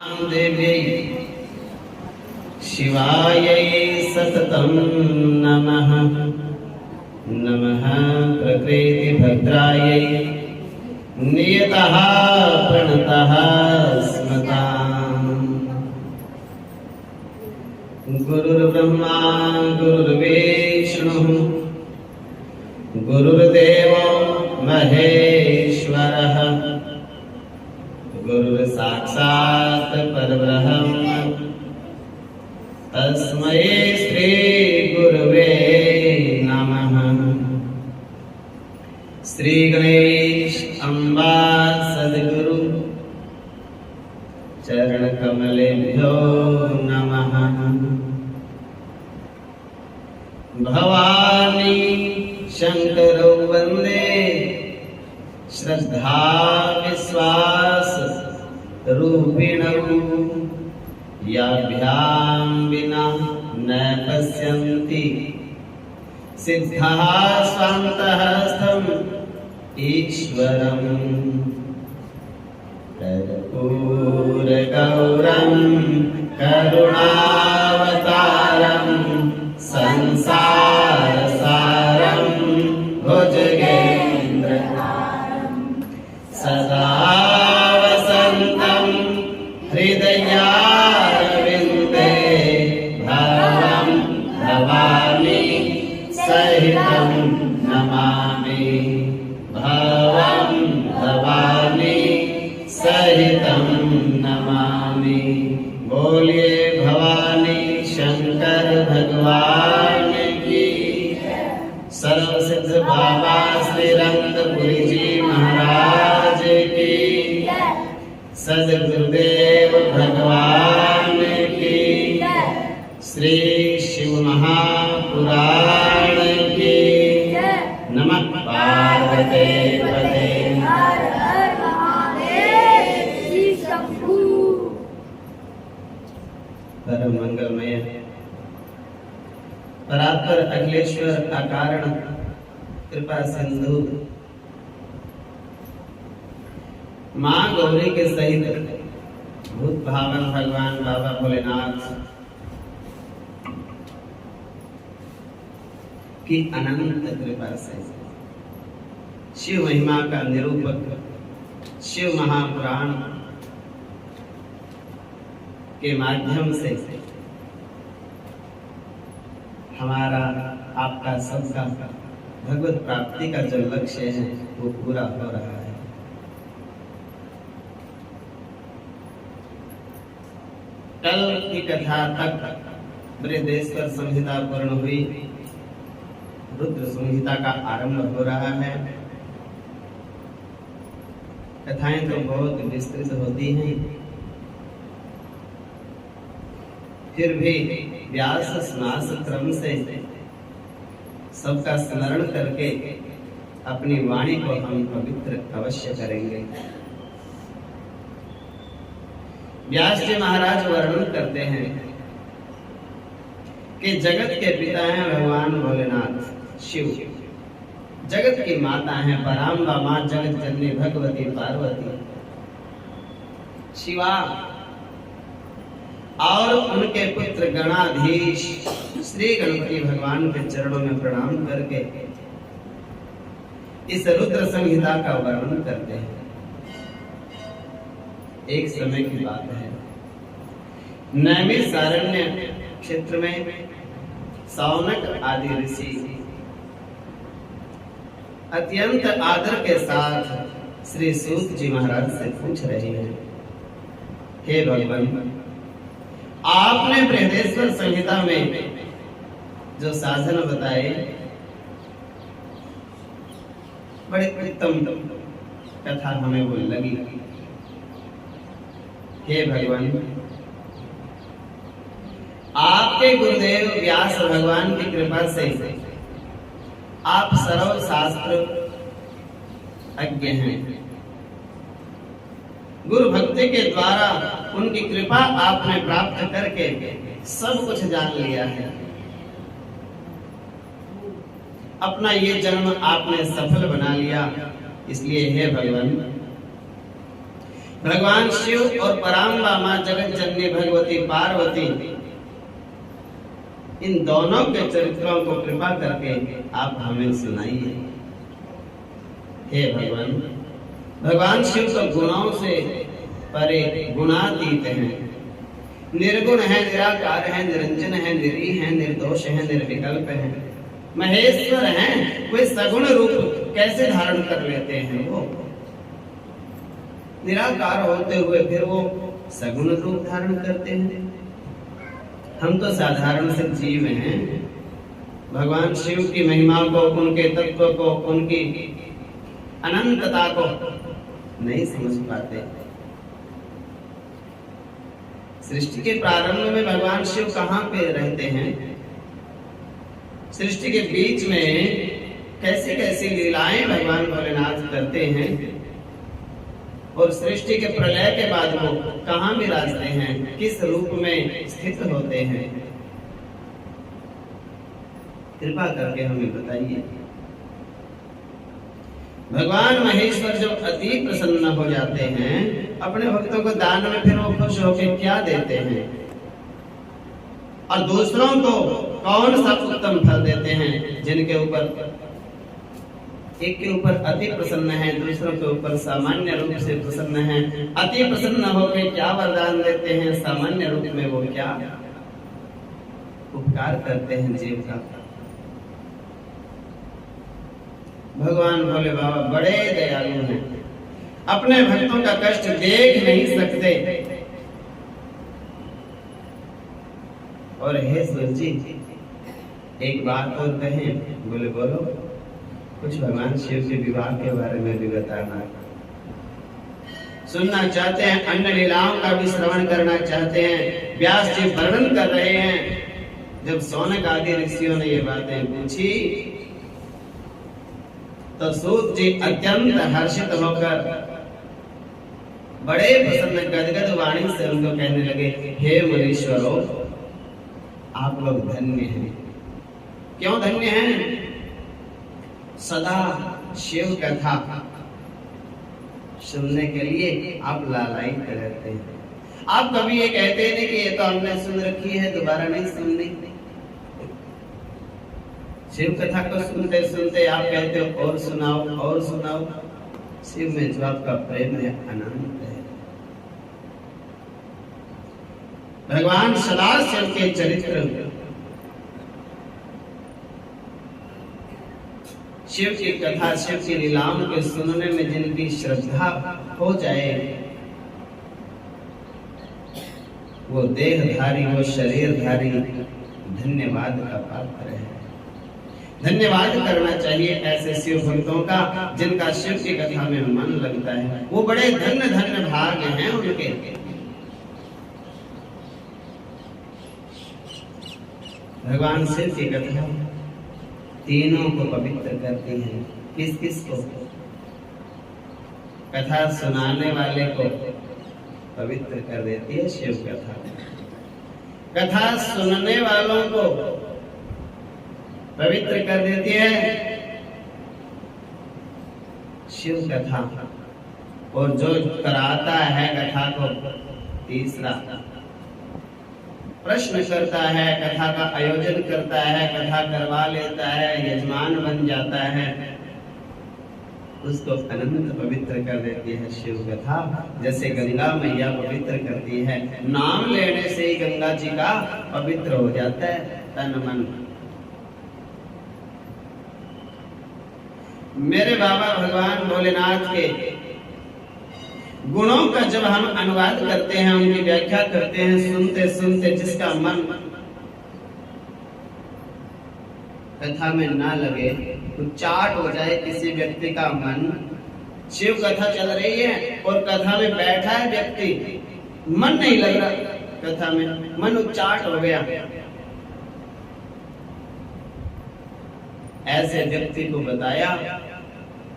देव्यै शिवायै सततं नमः। नमः प्रकृतिभद्रायै नियतः प्रणतः स्मताम्। गुरुर्ब्रह्मा गुरुर्विष्णुः गुरुर्देवो महेश्वरः गुरुर्साक्षात् परब्रह्म तस्मै श्री गुरुवे नमः। श्री गणेश अम्बा सद्गुरु चरण कमलेभ्यो नमः। भवानी शंकरौ वंदे श्रद्धा विश्वास रूपिणौ याभ्यां विना न पश्यन्ति सिद्धाः स्वान्तः स्थम् ईश्वरम्। कर्पूरगौरं करुणावतारं संसारसारं भुजगेन्द्रहारं सदा वसन्तं हृदयारविन्दे भवं भवानी सहितं नमामि। भवं भवानी सहितं नमामि। बोलिए भवानी शंकर भगवान की। सर्वसिद्ध बाबा श्री रंगपुरी जी महाराज की। सद्गुरुदेव भगवान की। श्री शिव महापुराण की। नमः पार्वते पते। परम मंगलमय परात्पर अखिलेश्वर अकारण कृपा सिंधु मां गौरी के सहित भूत भावन भगवान बाबा भोलेनाथ की अनंत कृपा से शिव महिमा का निरूपक शिव महापुराण के माध्यम से हमारा आपका सबका भगवत प्राप्ति का जो लक्ष्य है वो पूरा हो रहा है। कल की कथा तक बृहदेश्वर संहिता पूर्ण हुई। रुद्र संहिता का आरंभ हो रहा है। कथाएं तो बहुत विस्तृत होती हैं, फिर भी व्यास स्नास क्रम से सबका स्मरण करके अपनी वाणी को हम पवित्र अवश्य करेंगे। व्यास जी महाराज वर्णन करते हैं कि जगत के पिता हैं भगवान भोलेनाथ शिव। जगत की माता हैं पराम्बा मां जगत जननी भगवती पार्वती शिवा और उनके पुत्र गणाधीश श्री गणपति भगवान के चरणों में प्रणाम करके इस रुद्र संहिता का वर्णन करते हैं। एक समय की बात है, नैमिषारण्य क्षेत्र में सौनक आदि ऋषि अत्यंत आदर के साथ श्री सूत जी महाराज से पूछ रहे हैं, हे भगवान, आपने बृहदेश्वर संहिता में जो साधन बताए बड़े उत्तम कथा हमें वो लगी। हे भगवान, आपके गुरुदेव व्यास भगवान की कृपा से आप सर्व शास्त्र अज्ञ हैं। गुरु भक्ति के द्वारा उनकी कृपा आपने प्राप्त करके सब कुछ जान लिया है। अपना ये जन्म आपने सफल बना लिया। इसलिए हे भगवान, भगवान शिव और पराम्बा मां जगत जननी भगवती पार्वती, इन दोनों के चरित्रों को कृपा करके आप हमें सुनाइए। हे भगवान, भगवान शिव तो गुणों से परे गुणातीत हैं, निर्गुण है, निराकार है, निरंजन है, निरी है, निर्दोष है, निर्विकल्प है, महेश्वर हैं। वे सगुण रूप कैसे धारण कर लेते हैं? वो निराकार होते हुए फिर वो सगुण रूप धारण करते हैं। हम तो साधारण से जीव हैं। भगवान शिव की महिमा को, उनके तत्व को, उनकी अनंतता को नहीं समझ पाते। सृष्टि के प्रारंभ में भगवान शिव कहाँ पे रहते हैं? सृष्टि के बीच में कैसी कैसी लीलाएं भगवान भोलेनाथ करते हैं, और सृष्टि के प्रलय के बाद वो कहाँ विराजते हैं, किस रूप में स्थित होते हैं? कृपा करके हमें बताइए। भगवान महेश्वर जब अति प्रसन्न हो जाते हैं अपने भक्तों को दान में, फिर वो खुश होकर क्या देते हैं? और दूसरों को कौन सा उत्तम फल देते हैं? जिनके ऊपर, एक के ऊपर अति प्रसन्न है, दूसरों के ऊपर सामान्य रूप से प्रसन्न है। अति प्रसन्न होकर क्या वरदान देते हैं? सामान्य रूप में वो क्या उपकार करते हैं जीव का? भगवान भोले बाबा बड़े दयालु हैं, अपने भक्तों का कष्ट देख नहीं सकते। और हे सूर्य जी, एक बात और कहें। बोले बोलो। कुछ भगवान शिव के विवाह के बारे में भी बताना सुनना चाहते हैं, अन्य लीलाओं का भी श्रवण करना चाहते हैं। व्यास जी वर्णन कर रहे हैं। जब सौनक आदि ऋषियों ने ये बातें पूछी तो सूत जी अत्यंत हर्षित होकर बड़े प्रसन्न गदगद वाणी से उनको कहने लगे, हे मुनीश्वरों, आप लोग धन्य हैं। क्यों धन्य हैं? सदा शिव कथा सुनने के लिए आप लालायित रहते हैं। आप कभी ये कहते नहीं कि ये तो हमने सुन रखी है, दोबारा नहीं सुननी। शिव कथा को सुनते सुनते आप कहते हो और सुनाओ और सुनाओ। शिव में जो आपका प्रेम है अनंत है। भगवान सदाशिव के चरित्र, शिव की कथा, शिव की लीलाओं के सुनने में जिनकी श्रद्धा हो जाए, वो देहधारी, वो शरीरधारी धन्यवाद का पात्र है। धन्यवाद करना चाहिए ऐसे शिव भक्तों का जिनका शिव की कथा में मन लगता है। वो बड़े धन्य धन्य भाग हैं उनके। भगवान शिव की कथा तीनों को पवित्र करती है। किस किस को? कथा सुनाने वाले को पवित्र कर देती है शिव कथा। कथा सुनने वालों को पवित्र कर देती है शिव कथा। और जो कराता है कथा को, तीसरा प्रश्न करता है, कथा का आयोजन करता है, कथा करवा लेता है, यजमान बन जाता है, उसको अनंत पवित्र कर देती है शिव कथा। जैसे गंगा मैया पवित्र करती है, नाम लेने से ही गंगा जी का पवित्र हो जाता है तन मन। मेरे बाबा भगवान भोलेनाथ के गुणों का जब हम अनुवाद करते हैं, उनकी व्याख्या करते हैं, सुनते सुनते जिसका मन कथा में ना लगे, उच्चाट हो जाए किसी व्यक्ति का मन, शिव कथा चल रही है और कथा में बैठा है व्यक्ति, मन नहीं लग रहा कथा में, मन उच्चाट हो गया, ऐसे व्यक्ति को बताया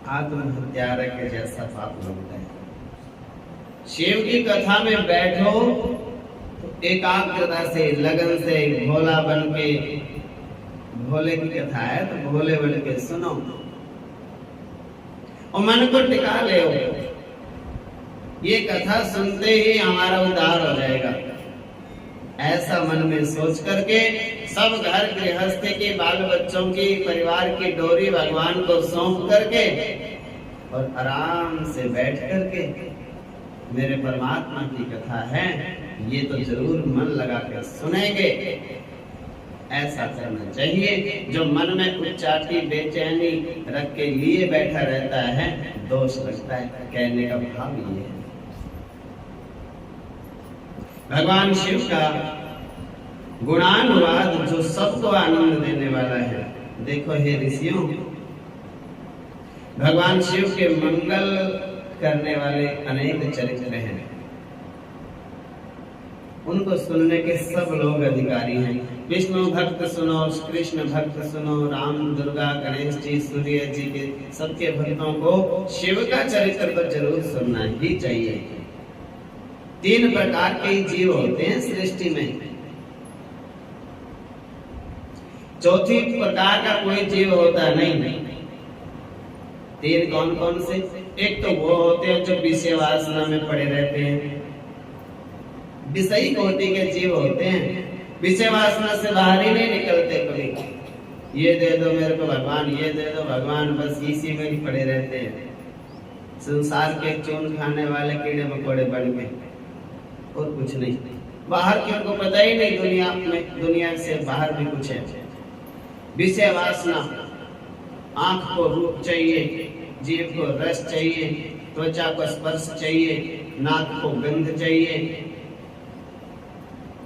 आत्महत्यारा के जैसा पाप लगता है। शिव की कथा में बैठो तो एकाग्रता से, लगन से, भोला बन के, भोले की कथा है तो भोले बन के सुनो और मन को टिका ले। ये कथा सुनते ही हमारा उद्धार हो जाएगा, ऐसा मन में सोच करके सब घर गृहस्थी के बाल बच्चों की परिवार की डोरी भगवान को सौंप करके और आराम से बैठ करके मेरे परमात्मा की कथा है, ये तो जरूर मन लगा कर सुनेंगे, ऐसा करना चाहिए। जो मन में उच्चाटी बेचैनी रख के लिए बैठा रहता है, दोष लगता है। कहने का भाव ये है, भगवान शिव का गुणानुवाद जो सबको आनंद देने वाला है। देखो हे ऋषियों, भगवान शिव के मंगल करने वाले अनेक चरित्र हैं, उनको सुनने के सब लोग अधिकारी हैं। विष्णु भक्त सुनो, कृष्ण भक्त सुनो, राम, दुर्गा, गणेश जी, सूर्य जी के सबके भक्तों को शिव का चरित्र तो जरूर सुनना ही चाहिए। 3 प्रकार के जीव होते हैं सृष्टि में, चौथी प्रकार का कोई जीव होता नहीं। 3 कौन कौन से? एक तो वो होते हैं जो विषय वासना में पड़े रहते हैं, विषयी कोटि के जीव होते हैं, विषय वासना से बाहर ही नहीं निकलते। कभी ये दे दो मेरे को भगवान, ये दे दो भगवान, बस इसी में ही पड़े रहते हैं। संसार के चून खाने वाले कीड़े मकोड़े बन के, और कुछ नहीं। बाहर की उनको पता ही नहीं दुनिया में, दुनिया से बाहर भी कुछ है। विषय वासना, आंख को रूप चाहिए, जीभ को रस चाहिए, त्वचा को स्पर्श चाहिए, नाक को गंध चाहिए,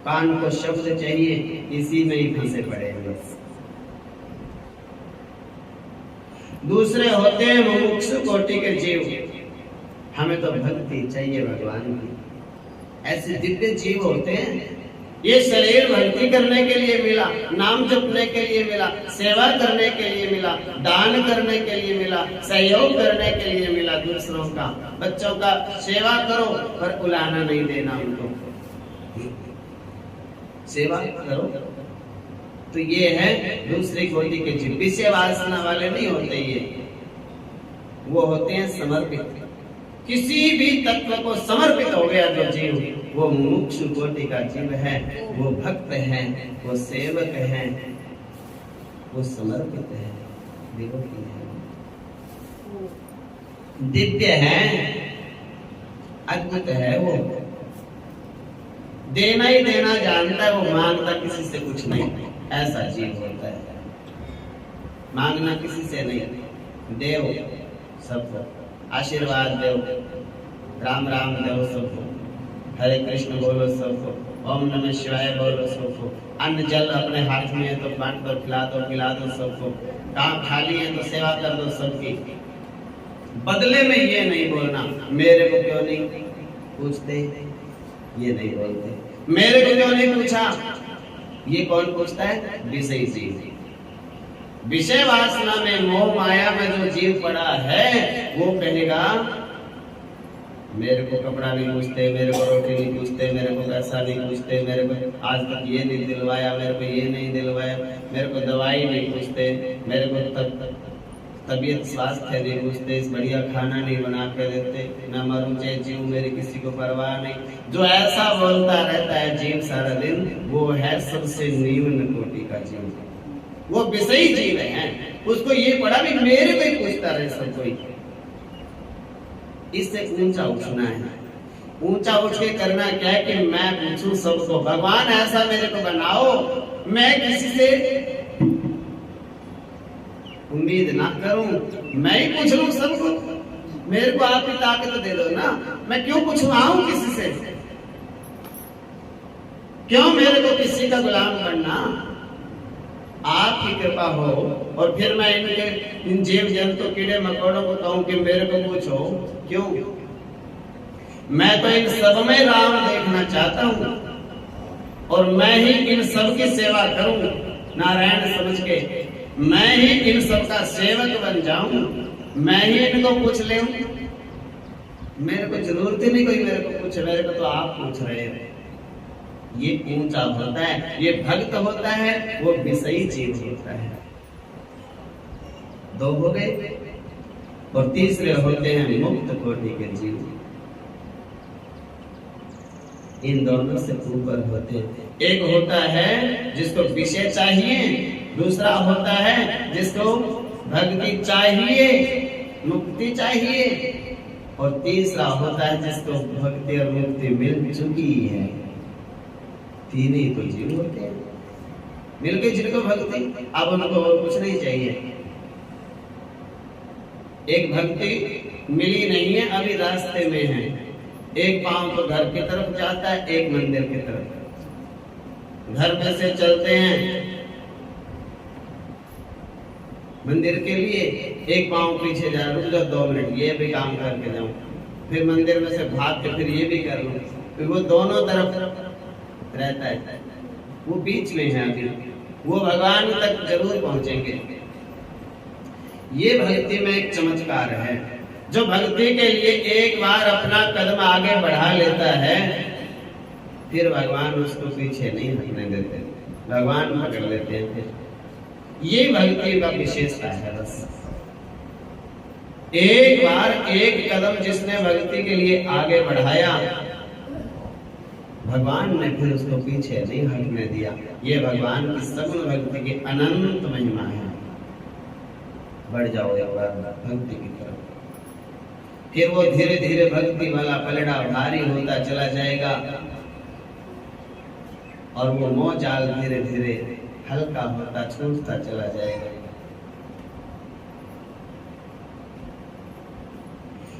कान को शब्द चाहिए, इसी में ही फंसे पड़े हैं। दूसरे होते हैं मुमुक्षु कोटि के जीव, हमें तो भक्ति चाहिए भगवान की, ऐसे दिव्य जीव होते हैं। ये शरीर भक्ति करने के लिए मिला, नाम जपने के लिए मिला, सेवा करने के लिए मिला, दान करने के लिए मिला, सहयोग करने के लिए मिला। दूसरों का, बच्चों का सेवा करो पर उलाना नहीं देना उनको, सेवा करो। तो ये है दूसरी कोटि के जीव, विषय वासना वाले नहीं होते ये, वो होते हैं समर्पित। किसी भी तत्व को समर्पित हो गया जो जीव, वो मुमुक्षु कोटि का जीव है, वो भक्त है, वो सेवक है, वो समर्पित है, देवकी है, दिव्य है, अद्भुत है। वो देना ही देना जानता है, वो मांगता किसी से कुछ नहीं, ऐसा जीव होता है। मांगना किसी से नहीं, देव सबको आशीर्वाद दो, राम राम दो सबको, हरे कृष्ण बोलो सबको, ओम नमः शिवाय बोलो सबको, अन्न जल अपने हाथ में है तो बांट दो, खिला दो सबको, काम खाली है तो सेवा कर दो सबकी। बदले में ये नहीं बोलना मेरे को क्यों नहीं पूछते, ये नहीं बोलते, मेरे को क्यों नहीं पूछा, ये कौन पूछता है? विषय जीव। विषय वासना में, मोह माया में जो जीव पड़ा है, वो कहेगा मेरे को कपड़ा नहीं पूछते, मेरे को रोटी नहीं पूछते, मेरे को पैसा नहीं पूछते, मेरे को आज तक ये नहीं दिलवाया, मेरे को ये नहीं दिलवाया, मेरे को दवाई नहीं पूछते, मेरे को तबीयत स्वास्थ्य नहीं पूछते, बढ़िया खाना नहीं बना के देते, मैं मरूं चाहे जीव मेरी किसी को परवाह नहीं। जो ऐसा बोलता रहता है जीव सारा दिन, वो है सबसे निम्न कोटि का जीव, वो विषयी जीव है। उसको ये पड़ा भी मेरे को ही पूछता रहे सब कोई। इससे ऊंचा उठना है, ऊंचा उठ के करना क्या है कि मैं पूछूं सबको, भगवान ऐसा मेरे को बनाओ, मैं किसी से उम्मीद ना करूं, मैं ही पूछ लूं सबको। मेरे को आप ही ताकत दे दो ना, मैं क्यों पूछवाऊं किसी से, क्यों मेरे को किसी का गुलाम बनना। आपकी कृपा हो और फिर मैं इन जीव जंतु कीड़े मकोड़ों को कहूं कि मेरे को पूछो क्यों। मैं तो इन सब में राम देखना चाहता हूं और मैं ही इन सब की सेवा करूं, नारायण समझ के मैं ही इन सब का सेवक बन जाऊं, मैं ही इनको पूछ ले। मेरे को जरूरत ही नहीं कोई मेरे को पूछे, मेरे को तो आप पूछ रहे हैं। ये ऊंचा होता है, ये भक्त होता है, वो विषयी जीव होता है। 2 हो गए। और तीसरे होते हैं मुक्त कोटि के जीव। इन दोनों से ऊपर होते हैं। एक होता है जिसको विषय चाहिए, दूसरा होता है जिसको भक्ति चाहिए, मुक्ति चाहिए, और तीसरा होता है जिसको भक्ति और मुक्ति मिल चुकी है। तीन ही तो जीव होते हैं मिलके जिनको भक्ति, अब उनको और कुछ नहीं चाहिए। एक भक्ति मिली नहीं है, अभी रास्ते में है। एक पांव तो घर की तरफ जाता है, एक मंदिर की तरफ। घर में से चलते हैं मंदिर के लिए, एक पांव पीछे जा, रुक जाओ 2 मिनट ये भी काम करके जाऊं, फिर मंदिर में से भाग के फिर ये भी कर लूं। फिर वो दोनों तरफ रहता है, वो बीच में है। अभी वो भगवान तक जरूर पहुंचेंगे। ये भक्ति में एक चमत्कार है। जो भक्ति के लिए एक बार अपना कदम आगे बढ़ा लेता है, फिर भगवान उसको पीछे नहीं हटने देते, भगवान पकड़ लेते हैं। फिर ये भक्ति का विशेषता है। बस एक बार एक कदम जिसने भक्ति के लिए आगे बढ़ाया, भगवान ने फिर उसको पीछे नहीं हटने दिया। ये भगवान की सगुण भक्ति की अनंत महिमा है। बढ़ जाओ एक बार भक्ति की तरफ, फिर वो धीरे धीरे भक्ति वाला पलड़ा भारी होता चला जाएगा, और वो मोह जाल धीरे धीरे हल्का होता छूटता चला जाएगा।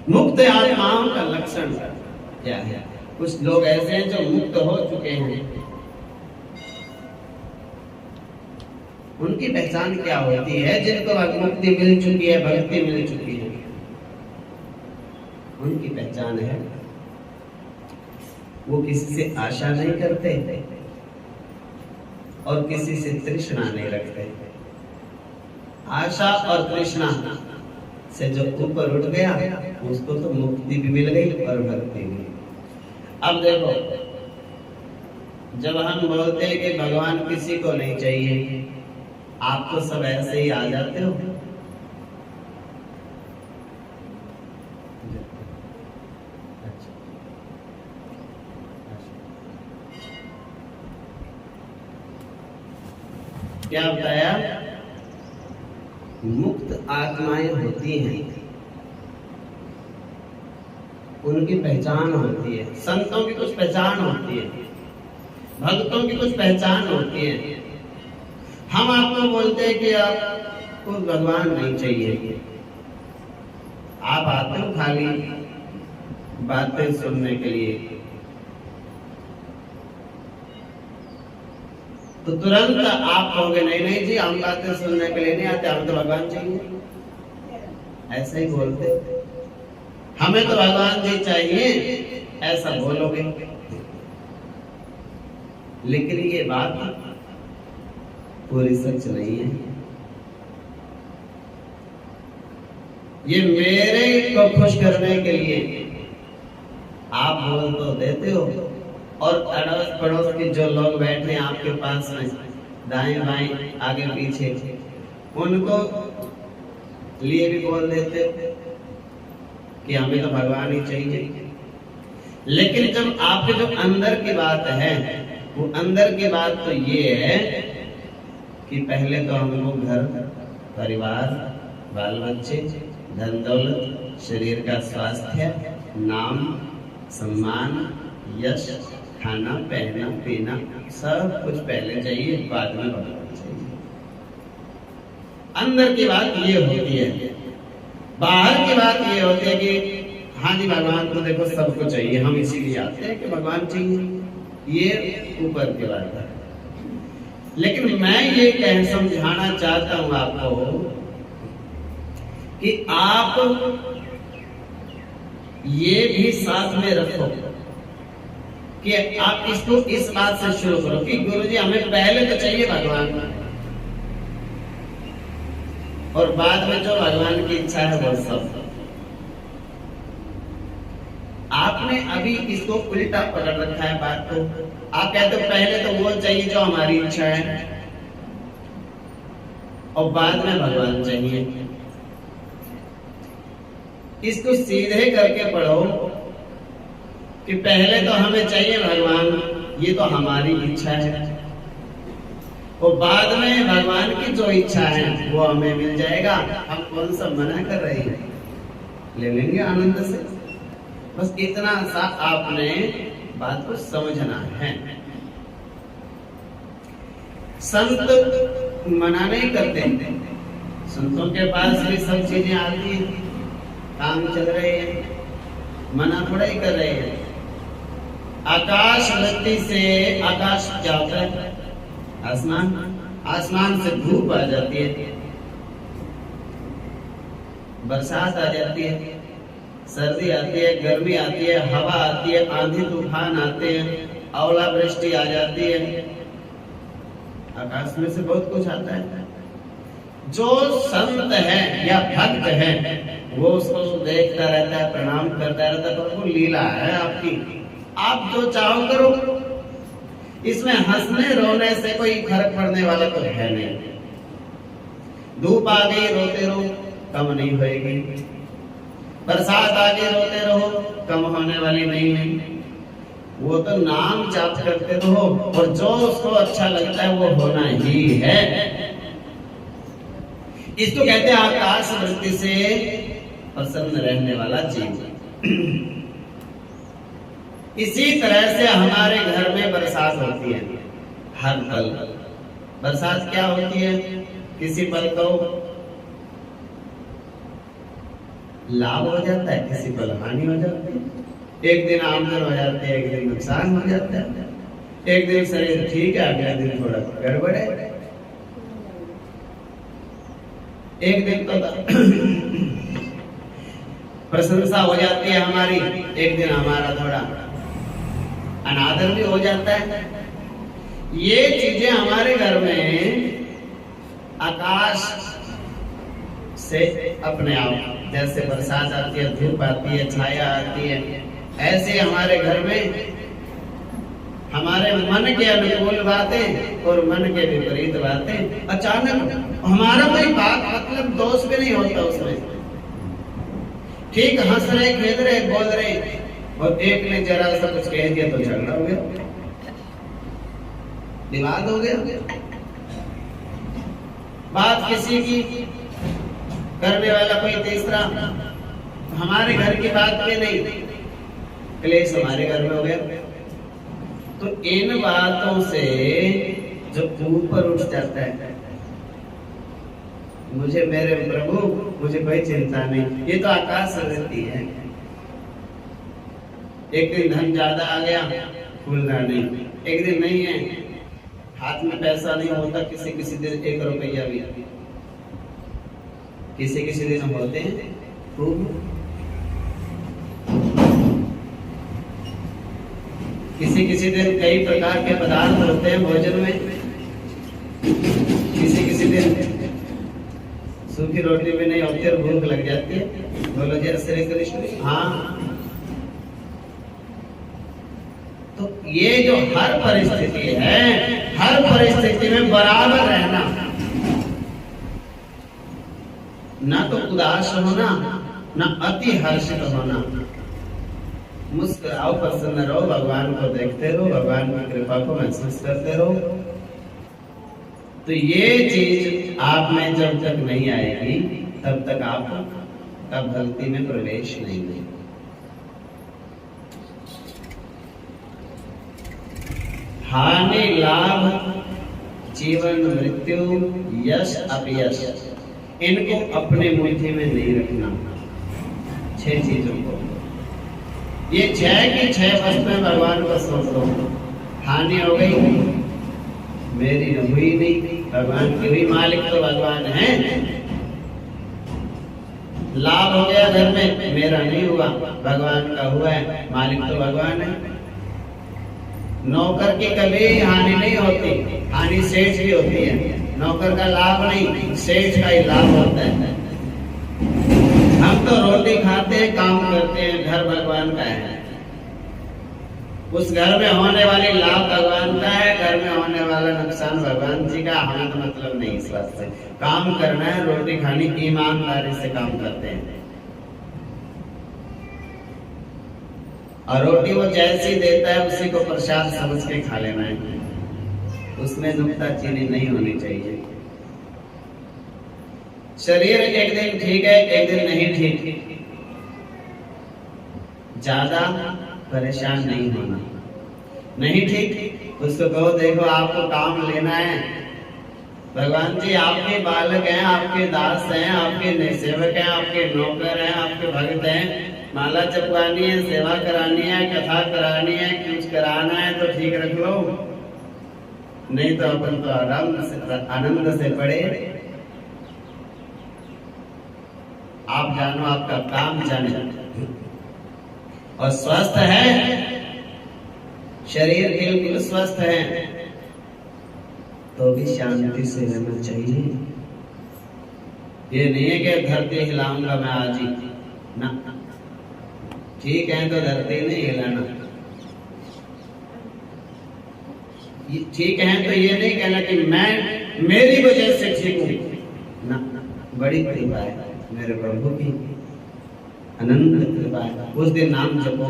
मुक्त आत्माओं का लक्षण क्या है? कुछ लोग ऐसे हैं जो मुक्त हो चुके हैं, उनकी पहचान क्या होती है? जिनको मुक्ति मिल चुकी है, भक्ति मिल चुकी है, उनकी पहचान है वो किसी से आशा नहीं करते और किसी से तृष्णा नहीं रखते। आशा और तृष्णा से जो ऊपर उठ गया, उसको तो मुक्ति भी मिल गई और भक्ति भी। अब देखो, जब हम बोलते हैं कि भगवान किसी को नहीं चाहिए, आप तो सब ऐसे ही आ जाते हो। क्या बताया? मुक्त आत्माएं होती हैं, उनकी पहचान होती है। संतों की कुछ पहचान होती है, भक्तों की कुछ पहचान होती है। हम आपको बोलते हैं कि आपको भगवान नहीं चाहिए, आप आते हो खाली बातें सुनने के लिए, तो तुरंत आप कहोगे नहीं नहीं जी, हम बातें सुनने के लिए नहीं आते, हमें तो भगवान चाहिए। ऐसे ही बोलते, हमें तो भगवान जी चाहिए, ऐसा बोलोगे। लेकिन ये बात पूरी सच नहीं है। ये मेरे को खुश करने के लिए आप बोल तो देते हो, और अड़ोस पड़ोस के जो लोग बैठे हैं आपके पास में, दाएं बाएं आगे पीछे, उनको लिए भी बोल देते हो कि हमें तो भगवान ही चाहिए। लेकिन जब आपके जो अंदर की बात है, वो अंदर की बात तो ये है कि पहले तो हमको घर परिवार, बाल बच्चे, धन दौलत, शरीर का स्वास्थ्य, नाम सम्मान, यश, खाना पहनना पीना सब कुछ पहले चाहिए, बाद में भगवान चाहिए। अंदर की बात ये होती है। बाहर की बात ये होती है कि हाँ जी भगवान को देखो सबको चाहिए, हम इसीलिए आते हैं कि भगवान चाहिए। ये ऊपर की बात है। लेकिन मैं ये समझाना चाहता हूं आपको कि आप ये भी साथ में रखो कि आप इसको इस बात से शुरू करो कि गुरुजी हमें पहले तो चाहिए भगवान, और बाद में जो भगवान की इच्छा है वो सब। आपने अभी इसको उल्टा पकड़ रखा है बात को। आप कहते हो पहले तो वो चाहिए जो हमारी इच्छा है, और बाद में भगवान चाहिए। इसको सीधे करके पढ़ो कि पहले तो हमें चाहिए भगवान, ये तो हमारी इच्छा है, और बाद में भगवान की जो इच्छा है वो हमें मिल जाएगा। हम कौन सा मना कर रहे हैं, ले लेंगे आनंद से। बस इतना सा आपने बात को समझना है। संत मना नहीं करते, संतों के पास भी सब चीजें आती हैं, काम चल रहे हैं, मना थोड़ा ही कर रहे हैं। आकाश वृत्ति से आकाश क्या होता है, आसमान, आसमान से धूप आ जाती है, बरसात आ जाती है, सर्दी आती है, गर्मी आती है, हवा आती है, आंधी तूफान आते हैं, ओलावृष्टि आ जाती है, आकाश में से बहुत कुछ आता है। जो संत है या भक्त है वो उसको देखता रहता है, प्रणाम करता रहता है, प्रभु लीला है आपकी, आप जो चाहो करो। इसमें हंसने रोने से कोई फर्क पड़ने वाला तो है नहीं। धूप आ गई रोते रहो, कम नहीं होएगी, बरसात आ गई रोते रहो, कम होने वाली नहीं है। वो तो नाम जाप करते रहो, और जो उसको अच्छा लगता है वो होना ही है। इसको कहते हैं आकाश वृत्ति से प्रसन्न रहने वाला जीव। इसी तरह से हमारे घर में बरसात होती है हर पल। बरसात क्या होती है, किसी पल को लाभ हो जाता है, किसी पल हानि हो जाती है। एक दिन आमदन हो जाती है, एक दिन नुकसान हो जाता है, एक दिन शरीर ठीक है, अगले दिन थोड़ा गड़बड़ है, एक दिन तो प्रशंसा हो जाती है हमारी, एक दिन हमारा थोड़ा अनादर भी हो जाता है। ये चीजें हमारे घर में आकाश से अपने आप, जैसे बरसात आती है, धूप आती है, छाया आती है, ऐसे हमारे घर में हमारे मन के अनुकूल बातें और मन के विपरीत बातें, अचानक हमारा कोई बात मतलब दोष भी नहीं होता उसमें, ठीक हंस रहे, खेल रहे, बोल रहे, और एक ने जरा सा कुछ कह दिया तो झगड़ा हो गया, विवाद हो गया। बात किसी की करने वाला कोई तीसरा, हमारे घर की बात पे नहीं, क्लेश हमारे घर में हो गया। तो इन बातों से जो ऊपर उठ जाता है, मुझे मेरे प्रभु, मुझे कोई चिंता नहीं, ये तो आकाश वृत्ति है। एक दिन धन ज्यादा आ गया, फूलना नहीं, एक दिन नहीं है, हाथ में पैसा नहीं होता, किसी किसी दिन 1 रुपया भी, किसी किसी दिन होते हैं खूब, किसी किसी दिन कई प्रकार के पदार्थ होते हैं भोजन में, किसी किसी दिन सूखी रोटी भी नहीं होती और भूख लग जाती है। बोलो जय श्री कृष्ण। हाँ, तो ये जो हर परिस्थिति है, हर परिस्थिति में बराबर रहना, ना तो उदास होना, ना अति हर्षित होना, मुस्कुराओ, प्रसन्न रहो, भगवान को देखते रहो, भगवान की कृपा को महसूस करते रहो। तो ये चीज आप में जब तक नहीं आएगी तब तक आपका भक्ति में प्रवेश नहीं होगा। हानि लाभ, जीवन मृत्यु, यश अपयश, इनको अपने मुट्ठी में नहीं रखना। 6 चीजों को, ये 6 की 6 वस्तुएं भगवान को सोच दो। हानि हो गई, मेरी हुई नहीं, भगवान की हुई, मालिक तो भगवान है। लाभ हो गया घर में, मेरा नहीं हुआ, भगवान का हुआ है, मालिक तो भगवान है। नौकर की कभी हानि नहीं होती, हानि सेठ की होती है। नौकर का लाभ नहीं, सेठ का ही लाभ होता है। हम तो रोटी खाते हैं, काम करते हैं, घर भगवान का है। उस घर में होने वाली लाभ भगवान का है, घर में होने वाला नुकसान भगवान जी का। हमें तो मतलब नहीं इस बात से। काम करना है, रोटी खानी, ईमानदारी से काम करते हैं। और रोटी वो जैसी देता है उसी को प्रसाद समझ के खा लेना है, उसमें नुक्ताचीनी नहीं होनी चाहिए। शरीर एक दिन ठीक है, एक दिन नहीं ठीक, ज्यादा परेशान नहीं होना। नहीं ठीक उसको कहो देखो आपको काम लेना है, भगवान जी आपके बालक हैं, आपके दास हैं, आपके सेवक हैं, आपके नौकर हैं, आपके भक्त हैं, माला जपवानी है, सेवा करानी है, कथा करानी है, कुछ कराना है तो ठीक रख लो, नहीं तो अपन तो आनंद से पड़े। आप जानो आपका काम जाने। और स्वस्थ है, शरीर बिल्कुल स्वस्थ है तो भी शांति से रहना चाहिए। ये नहीं है कि धरती हिलाऊंगा मैं आज ही ना, ठीक है तो धरती नहीं हिलाना, ठीक है तो ये नहीं कहना कि मैं मेरी वजह से ठीक हूं ना, बड़ी कृपा है मेरे प्रभु की, अनंत कृपा है। उस दिन नाम जपो,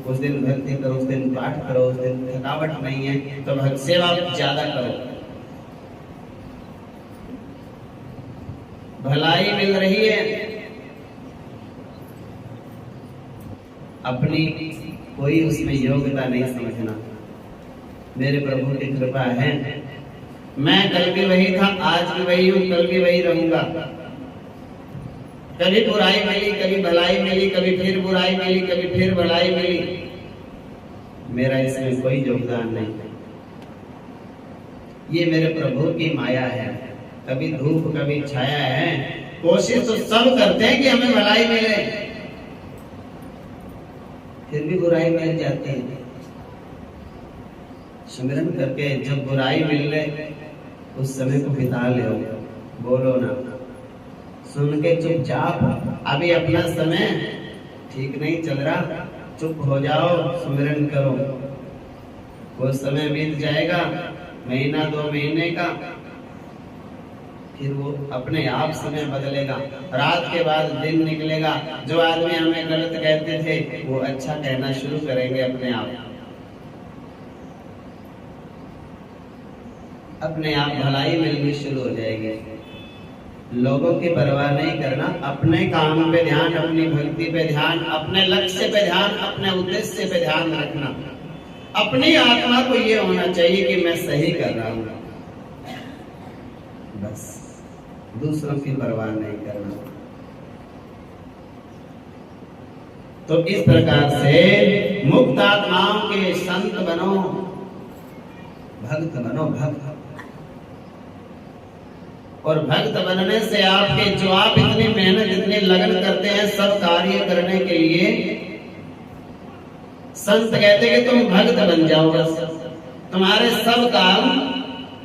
उस दिन भक्ति करो, उस दिन पाठ करो, उस दिन थकावट नहीं है तो भक्त सेवा ज्यादा करो, भलाई मिल रही है, अपनी कोई उसमें योग्यता नहीं समझना, मेरे प्रभु की कृपा है। मैं कल भी वही था, आज भी वही हूं, कल भी वही रहूंगा। कभी बुराई मिली, कभी भलाई मिली, कभी फिर बुराई मिली, कभी फिर भलाई मिली, मेरा इसमें कोई योगदान नहीं। ये मेरे प्रभु की माया है, कभी धूप कभी छाया है। कोशिश तो सब करते हैं कि हमें भलाई मिले, फिर भी बुराई मिल जाती है। सिमरन करके जब बुराई मिले उस समय को बिता ले, बोलो ना, सुन के चुपचाप, अभी अपना समय ठीक नहीं चल रहा, चुप हो जाओ, सिमरन करो, वो समय बीत जाएगा, महीना 2 महीने का, फिर वो अपने आप समय बदलेगा, रात के बाद दिन निकलेगा। जो आदमी हमें गलत कहते थे वो अच्छा कहना शुरू करेंगे अपने आप भलाई मिलनी शुरू हो जाएगी। लोगों की परवाह नहीं करना, अपने काम पे ध्यान, अपनी भक्ति पे ध्यान, अपने लक्ष्य पे ध्यान, अपने उद्देश्य पे ध्यान रखना। अपनी आत्मा को ये होना चाहिए कि मैं सही कर रहा हूं, बस, दूसरों की परवाह नहीं करना। तो इस प्रकार से मुक्त आत्माओं के संत बनो, भक्त बनो, भक्त। और भक्त बनने से आपके जो आप इतनी मेहनत, इतनी लगन करते हैं सब कार्य करने के लिए, संत कहते हैं कि तुम भक्त बन जाओ, बस तुम्हारे सब काम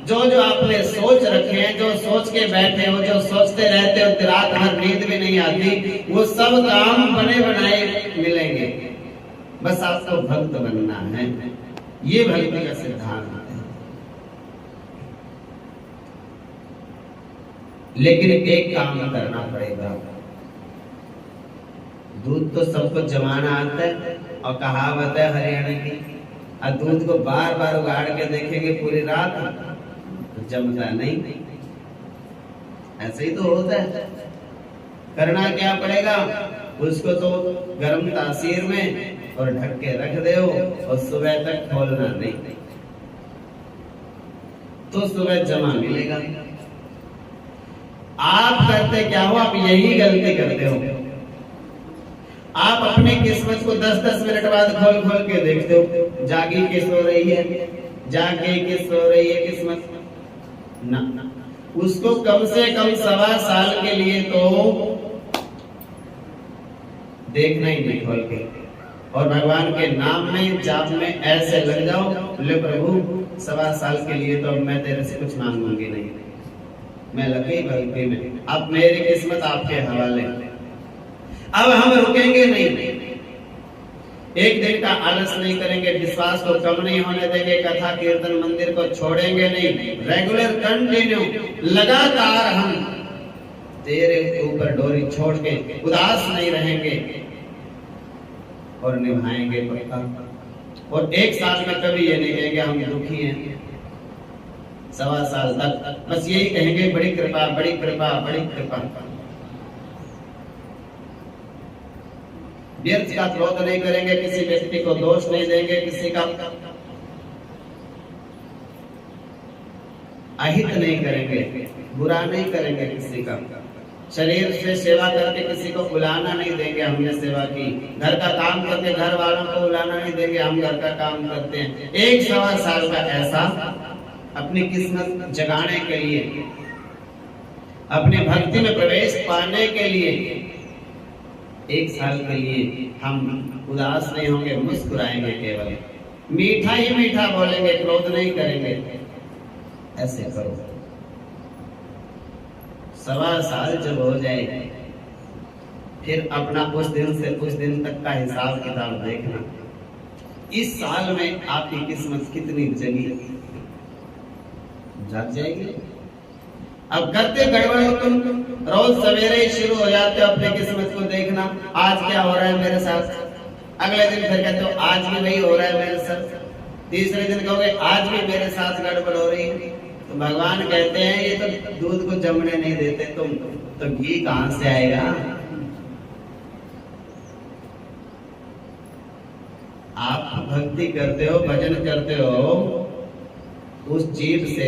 जो जो आपने सोच रखे हैं, जो सोच के बैठे हो, जो सोचते रहते हो, रात भर नींद भी नहीं आती, वो सब काम बने बनाए मिलेंगे। बस आपको भक्त बनना है, ये भक्ति का सिद्धांत है। लेकिन एक काम करना पड़ेगा, दूध तो सबको जमाना आता है, और कहावत है हरियाणा की, और दूध को बार बार उगाड़ के देखेंगे पूरी रात तो जमता नहीं, ऐसे ही तो होता है। करना क्या पड़ेगा, उसको तो गर्म तासीर में और ढक के रख दो और सुबह तक खोलना नहीं, तो सुबह जमा मिलेगा। आप करते क्या हो, आप यही गलती करते हो। आप अपनी किस्मत को 10-10 मिनट बाद खोल खोल के देखते हो, जागी के सो रही है, जागे के सो रही है किस्मत ना, उसको कम से कम 1.25 साल के लिए तो देखना ही नहीं खोल के, और भगवान के नाम में जाप में ऐसे लग जाओ, बोले प्रभु 1.25 साल के लिए तो मैं तेरे से कुछ मांगूंगी नहीं, मैं लगी भक्ति में, अब मेरी किस्मत आपके हवाले। अब हम रुकेंगे नहीं, एक दिन का आलस नहीं करेंगे, विश्वास को कम नहीं होने देंगे, कथा कीर्तन मंदिर को छोड़ेंगे नहीं, रेगुलर कंटिन्यू लगातार हम तेरे ऊपर डोरी छोड़ के उदास नहीं रहेंगे। और निभाएंगे पक्का। और एक साल में कभी ये नहीं कहेंगे हम दुखी हैं, 1.25 साल तक बस यही कहेंगे बड़ी कृपा, बड़ी कृपा, बड़ी कृपा। व्यर्थ का क्रोध नहीं करेंगे, किसी व्यक्ति को दोष नहीं देंगे, किसी का अहित नहीं करेंगे, बुरा नहीं करेंगे किसी का। शरीर से सेवा करके किसी को बुलाना नहीं देंगे, हमने सेवा की। घर का काम करके घर वालों को बुलाना नहीं देंगे, हम घर का काम करते हैं। 1.25 साल का ऐसा अपनी किस्मत जगाने के लिए, अपने भक्ति में प्रवेश पाने के लिए 1 साल के लिए हम उदास नहीं होंगे, मुस्कुराएंगे, केवल मीठा ही मीठा बोलेंगे, क्रोध नहीं करेंगे। ऐसे करो। 1.25 साल जब हो जाए फिर अपना उस दिन से उस दिन तक का हिसाब किताब देखना। इस साल में आपकी किस्मत कितनी जगी, जग जाएगी। अब करते गड़बड़ हो तुम, रोज सवेरे ही शुरू हो जाते हो अपने किस्मत को देखना, आज क्या हो रहा है मेरे साथ। अगले दिन फिर कहते हो आज भी वही हो रहा है मेरे साथ। तीसरे दिन कहोगे आज भी मेरे साथ गड़बड़ हो रही है। तो भगवान कहते हैं ये तो दूध को जमने नहीं देते तुम, तो घी कहां से आएगा। आप भक्ति करते हो, भजन करते हो, उस जीव से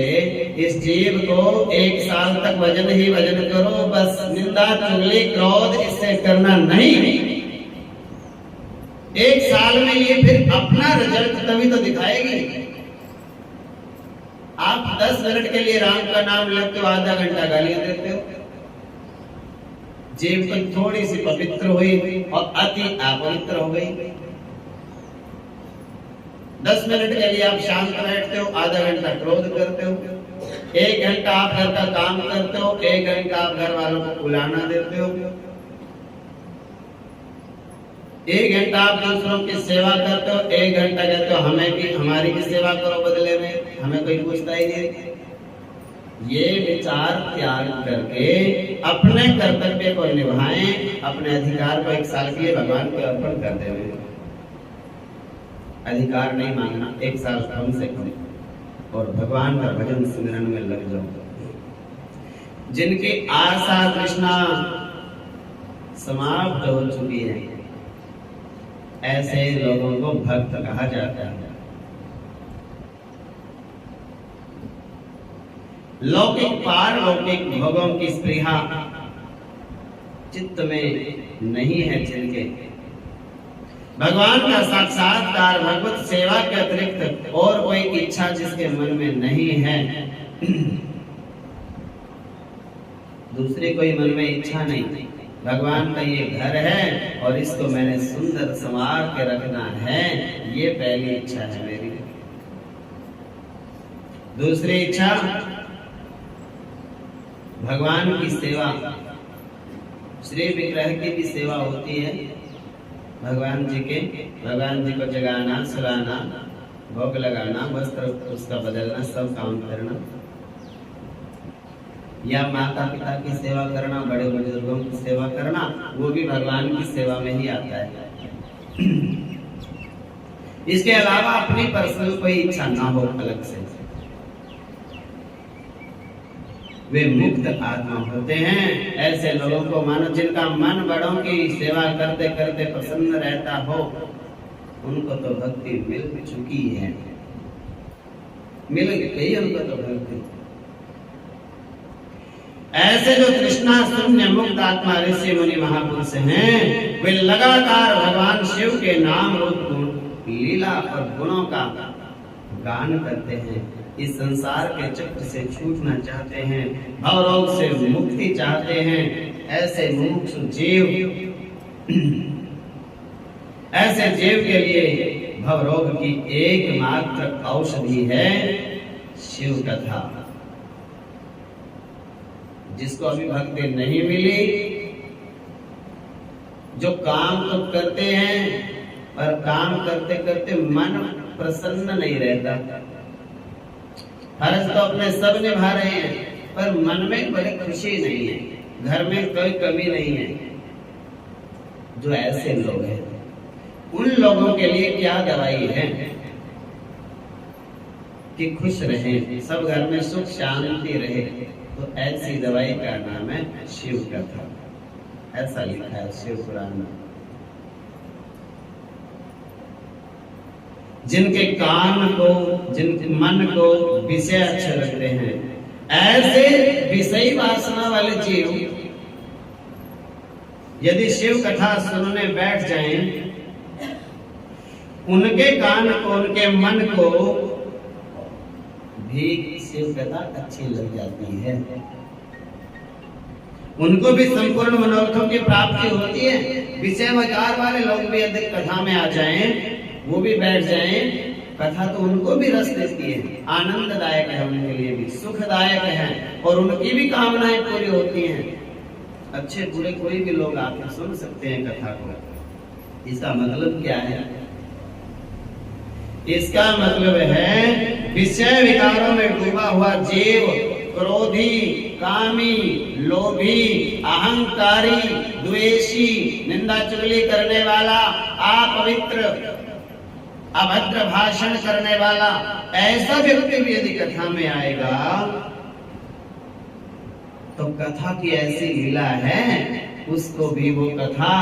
इस जीव को 1 साल तक भजन ही भजन करो, बस निंदा चुगली क्रोध इससे करना नहीं। 1 साल में ये फिर अपना रिजल्ट तभी तो दिखाएगी। आप 10 मिनट के लिए राम का नाम लेते हो, आधा घंटा गालियां देते हो। जीव तो थोड़ी सी पवित्र हुई और अति अपवित्र हो गई। 10 मिनट के लिए आप शांत बैठते हो, आधा घंटा क्रोध करते हो। 1 घंटा आप घर का काम करते हो, 1 घंटा आप घर वालों को बुलाना देते हो। 1 घंटा आप दूसरों की सेवा करते हो, 1 घंटा कहते हो हमें भी हमारी भी सेवा करो बदले में, हमें कोई पूछता ही नहीं। ये विचार त्याग करके अपने कर्तव्य को निभाएं, अपने अधिकार को 1 साल के लिए भगवान को अर्पण कर दें। अधिकार नहीं मांगना, 1 साल कम से कम, और भगवान का भजन सिमरन में लग जाओ। जिनकी आशा तृष्णा समाप्त हो चुकी है, ऐसे लोगों को भक्त कहा जाता है। लौकिक पारलौकिक भोगों की स्पृहा चित्त में नहीं है, जिनके भगवान का साक्षात्कार, भगवत सेवा के अतिरिक्त और कोई इच्छा जिसके मन में नहीं है, दूसरी कोई मन में इच्छा नहीं, भगवान का ये घर है और इसको मैंने सुंदर संवार के रखना है, ये पहली इच्छा है मेरी। दूसरी इच्छा भगवान की सेवा, श्री विग्रह की भी सेवा होती है। भगवान जी को जगाना, सुलाना, भोग लगाना, वस्त्र उसका बदलना, सब काम करना, या माता पिता की सेवा करना, बड़े बुजुर्गों की सेवा करना, वो भी भगवान की सेवा में ही आता है। इसके अलावा अपनी पर्सनल कोई इच्छा ना हो अलग से, वे मुक्त आत्मा होते हैं। ऐसे लोगों को मानो जिनका मन बड़ों की सेवा करते करते प्रसन्न रहता हो, उनको तो भक्ति मिल चुकी है, मिल गई उनको तो भक्ति। ऐसे जो तृष्णा शून्य मुक्त आत्मा ऋषि मुनि महापुरुष हैं, वे लगातार भगवान शिव के नाम रूप गुण लीला और गुणों का गान करते हैं। इस संसार के चक्र से छूटना चाहते हैं, भवरोग से मुक्ति चाहते हैं। ऐसे मुमुक्षु जीव, ऐसे जीव के लिए भवरोग की एकमात्र औषधि है शिव कथा। जिसको अभी भक्ति नहीं मिली, जो काम तो करते हैं पर काम करते करते मन प्रसन्न नहीं रहता। फर्ज तो अपने सब निभा रहे हैं, पर मन में बड़ी खुशी नहीं है, घर में कोई कमी नहीं है। जो ऐसे लोग हैं उन लोगों के लिए क्या दवाई है कि खुश रहें, सब घर में सुख शांति रहे, तो ऐसी दवाई का नाम है शिव कथा। ऐसा लिखा है शिव पुराण में। जिनके कान को, जिनके मन को विषय अच्छे लगते हैं, ऐसे विषयी वासना वाले जीव यदि शिव कथा सुनने बैठ जाएं, उनके कान को, उनके मन को भी शिव कथा अच्छी लग जाती है। उनको भी संपूर्ण मनोरथों की प्राप्ति होती है। विषय विकार वाले लोग भी अधिक कथा में आ जाएं, वो भी बैठ जाएं, कथा तो उनको भी रस देती है, आनंददायक है, उनके लिए भी सुखदायक है, और उनकी भी कामनाएं पूरी होती हैं। अच्छे बुरे कोई भी लोग आकर सुन सकते हैं कथा को। इसका मतलब क्या है? इसका मतलब है विषय विकारों में डूबा हुआ जीव, क्रोधी, कामी, लोभी, अहंकारी, द्वेषी, निंदा चुगली करने वाला, अपवित्र, अभद्र भाषण करने वाला, ऐसा व्यक्ति भी यदि कथा में आएगा तो कथा की ऐसी लीला है, उसको भी वो कथा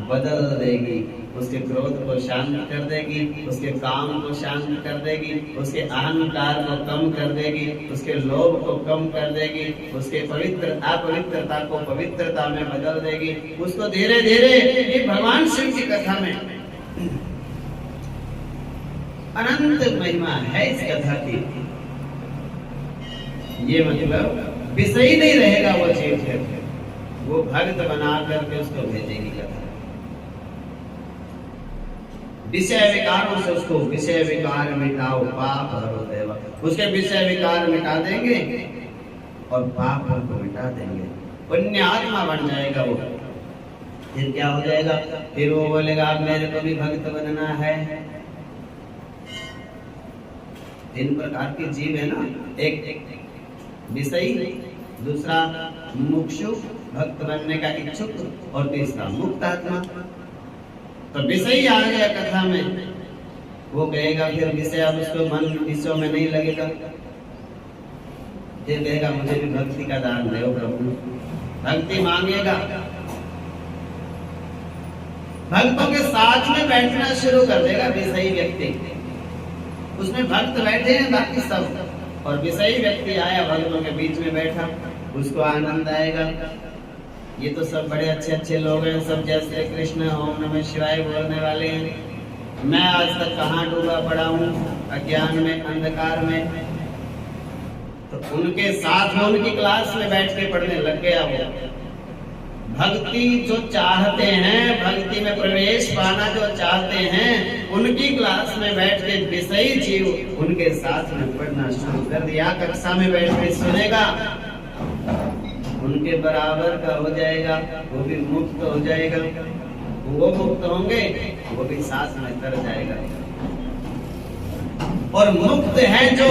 बदल देगी। उसके क्रोध को शांत कर देगी, उसके काम को शांत कर देगी, उसके अहंकार को कम कर देगी, उसके लोभ को कम कर देगी, उसके अपवित्रता को पवित्रता में बदल देगी। उसको धीरे धीरे, ये भगवान शिव की कथा में अनंत महिमा है इस कथा की। ये मतलब विषयी नहीं रहेगा वो जीव, वो भक्त बना करके उसको भेजेगी कथा। विषय विकारों से उसको विषय विकार मिटाओ, पाप हरो देवा। उसके विषय विकार मिटा देंगे और पाप को मिटा देंगे, पुण्यात्मा बन जाएगा वो। फिर क्या हो जाएगा? फिर वो बोलेगा अब मेरे को भी भक्त बनना है। तीन प्रकार के जीव है ना, एक विषयी, दूसरा मुमुक्षु भक्त बनने का इच्छुक, और तीसरा मुक्त आत्मा। तो विषयी आ गया कथा में, वो कहेगा फिर विषय, अब उसको मन विषयों में नहीं लगेगा, फिर कहेगा मुझे भी भक्ति का दान दो प्रभु, भक्ति मांगेगा। भक्तों के साथ में बैठना शुरू कर देगा विषयी व्यक्ति। उसमें भक्त बैठे हैं बाकी सब, और विषयी व्यक्ति आया भक्तों के बीच में बैठा, उसको आनंद आएगा। ये तो सब बड़े अच्छे अच्छे लोग हैं, सब जय श्री कृष्ण ओम नमः शिवाय बोलने वाले हैं। मैं आज तक कहाँ डूबा पड़ा हूँ, अज्ञान में, अंधकार में। तो उनके साथ में, उनकी क्लास में बैठ के पढ़ने लग गया वो। भक्ति जो चाहते हैं, भक्ति में प्रवेश पाना जो चाहते हैं, उनकी क्लास में बैठ के विषयी जीव उनके साथ में पढ़ना शुरू कर दिया। कक्षा में बैठ के सुनेगा, उनके बराबर का हो जाएगा, वो भी मुक्त हो जाएगा, वो मुक्त होंगे, वो भी साथ में कर जाएगा। और मुक्त है जो,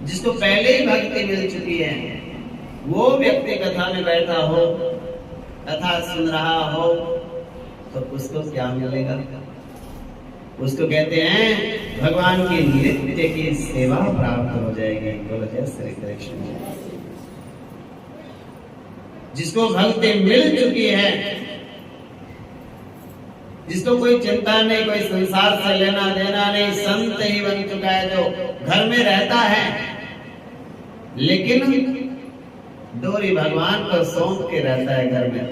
जिसको पहले ही भक्ति मिल चुकी है, वो व्यक्ति कथा में बैठा हो, कथा सुन रहा हो, तो उसको क्या मिलेगा? उसको कहते हैं भगवान की नित्य की सेवा प्राप्त हो जाएगी। बोलो जय श्री कृष्ण। जिसको भक्ति मिल चुकी है, जिसको कोई चिंता नहीं, कोई संसार से लेना देना नहीं, संत ही बन चुका है, जो घर में रहता है लेकिन डोरी भगवान को सौंप के रहता है घर में।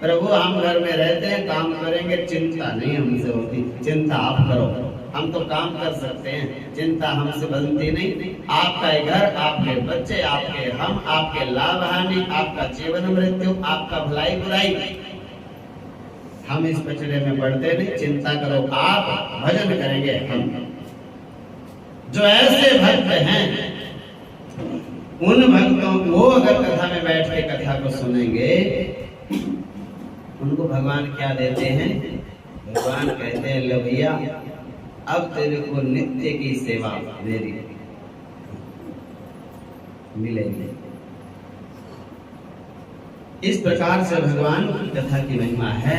प्रभु हम घर में रहते हैं, काम करेंगे, चिंता नहीं हमसे होती, चिंता आप करो, हम तो काम कर सकते हैं, चिंता हमसे बनती नहीं। आपका घर, आपके बच्चे, आपके हम, आपके लाभ हानि, आपका जीवन मृत्यु, आपका भलाई बुराई, हम इस पचड़े में पड़ते नहीं, चिंता करो, आप भजन करेंगे हम। जो ऐसे भक्त हैं, उन भक्तों को अगर कथा में बैठ के कथा को सुनेंगे, उनको भगवान क्या देते हैं? भगवान कहते हैं लो भैया, अब तेरे को नित्य की सेवा मेरी मिलेगी। इस प्रकार से भगवान की कथा की महिमा है।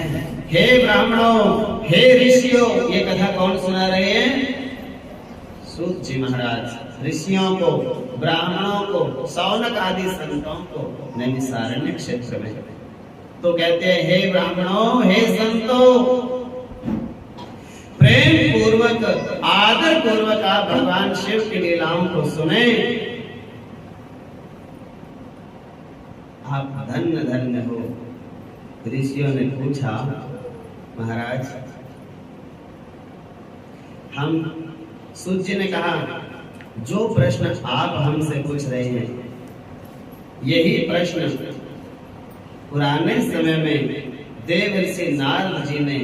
हे ब्राह्मणों, हे ऋषियों, ये कथा कौन सुना रहे हैं? सूत जी महाराज ऋषियों को, ब्राह्मणों को, सौनक आदि संतों को नैमिषारण्य क्षेत्र में। तो कहते हैं, हे ब्राह्मणों, हे संतों, प्रेम पूर्वक, आदर पूर्वक आप भगवान शिव की लीलाओं को सुने। आप धन्य धन्य हो। ऋषियों ने पूछा, महाराज, हम, सूत जी ने कहा, जो प्रश्न आप हमसे पूछ रहे हैं, यही प्रश्न पुराने समय में देवर्षि नारद जी ने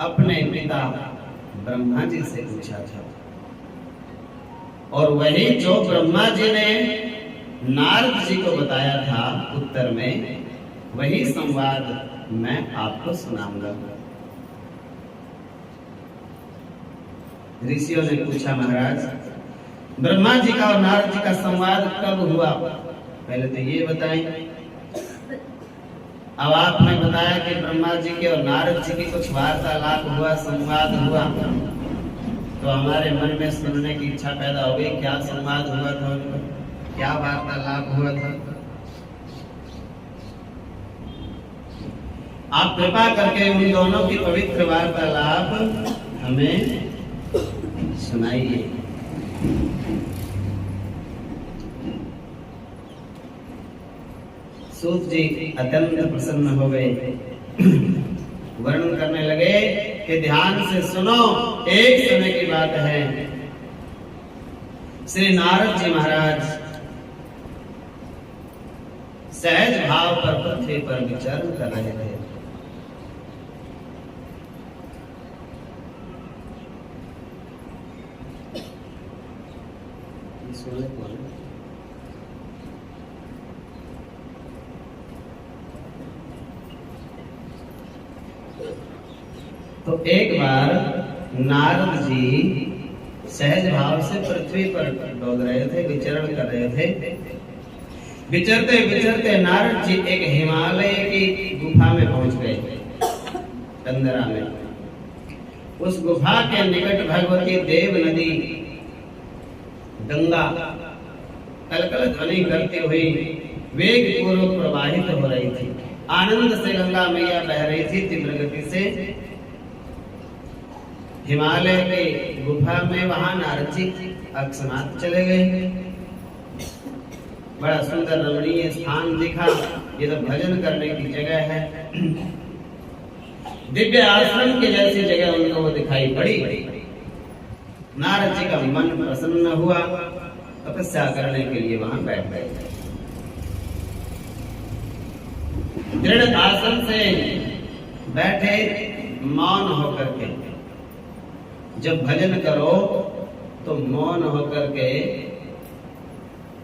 अपने पिता ब्रह्मा जी से पूछा था, और वही जो ब्रह्मा जी ने नारद जी को बताया था उत्तर में, वही संवाद मैं आपको सुनाऊंगा। ऋषियों ने पूछा, महाराज, ब्रह्मा जी का और नारद जी का संवाद कब हुआ? पहले तो ये बताएं। अब आपने बताया कि ब्रह्मा जी के और नारद जी की कुछ वार्तालाप हुआ, संवाद हुआ, तो हमारे मन में सुनने की इच्छा पैदा हो गई। क्या संवाद हुआ था, क्या वार्तालाप हुआ था? आप कृपा करके उन दोनों की पवित्र वार्तालाप हमें सुनाइए। सूत जी अत्यंत प्रसन्न हो गए, वर्णन करने लगे कि ध्यान से सुनो। एक समय की बात है, श्री नारद जी महाराज सहज भाव पर पृथ्वी पर विचरण कर रहे थे। तो एक बार नारद जी सहज भाव से पृथ्वी पर डोल रहे थे, विचरण कर रहे थे। विचरते विचरते नारद जी एक हिमालय की गुफा में पहुंच गए, कंदरा में। उस गुफा के निकट भगवती देव नदी गंगा कलकल ध्वनि करती हुई वेग पूर्वक प्रवाहित हो रही थी। आनंद से गंगा मैया बह रही थी तीव्र गति से। हिमालय के गुफा में वहां नारद जी अकस्मात चले गए। बड़ा सुंदर रमणीय स्थान दिखा। ये तो भजन करने की जगह है, दिव्य आश्रम की जैसी जगह उनको वो दिखाई पड़ी। नारद जी का मन प्रसन्न हुआ, तपस्या करने के लिए वहां बैठ गए। दृढ़ आसन से बैठे, मौन होकर के। जब भजन करो तो मौन होकर के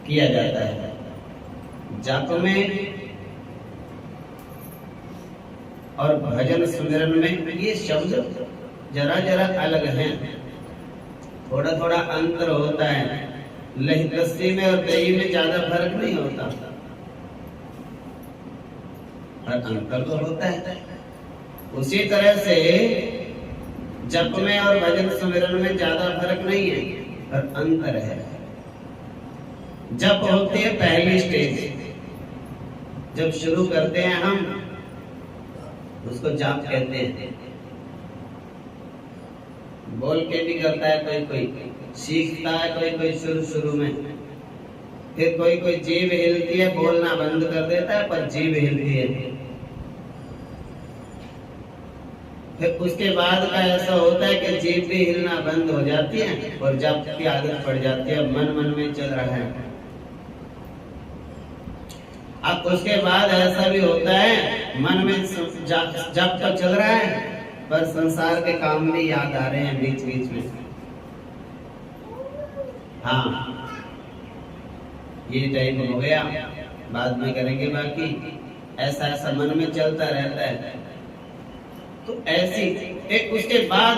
किया जाता है। जाप में और भजन सुमिरन में ये शब्द जरा जरा अलग हैं, थोड़ा थोड़ा अंतर होता है। लस्सी में और दही में ज्यादा फर्क नहीं होता, पर अंतर तो होता है। उसी तरह से जप में और भजन सुमिरन में ज्यादा फर्क नहीं है, पर अंतर है। जप होती है पहली स्टेज, जब शुरू करते हैं हम, उसको जाप कहते हैं। बोल के भी करता है कोई कोई, सीखता है कोई कोई शुरू में, फिर कोई कोई जीभ हिलती है, बोलना बंद कर देता है पर जीभ हिलती है। फिर उसके बाद का ऐसा होता है कि जीभ भी हिलना बंद हो जाती है और जप की आदत पड़ जाती है, मन मन में चल रहा है। अब उसके बाद ऐसा भी होता है, मन में जप तो चल रहा है पर संसार के काम भी याद आ रहे हैं बीच बीच में। हाँ, ये टाइम हो गया, बाद में करेंगे बाकी। ऐसा ऐसा मन में चलता रहता है। तो ऐसी एक उसके बाद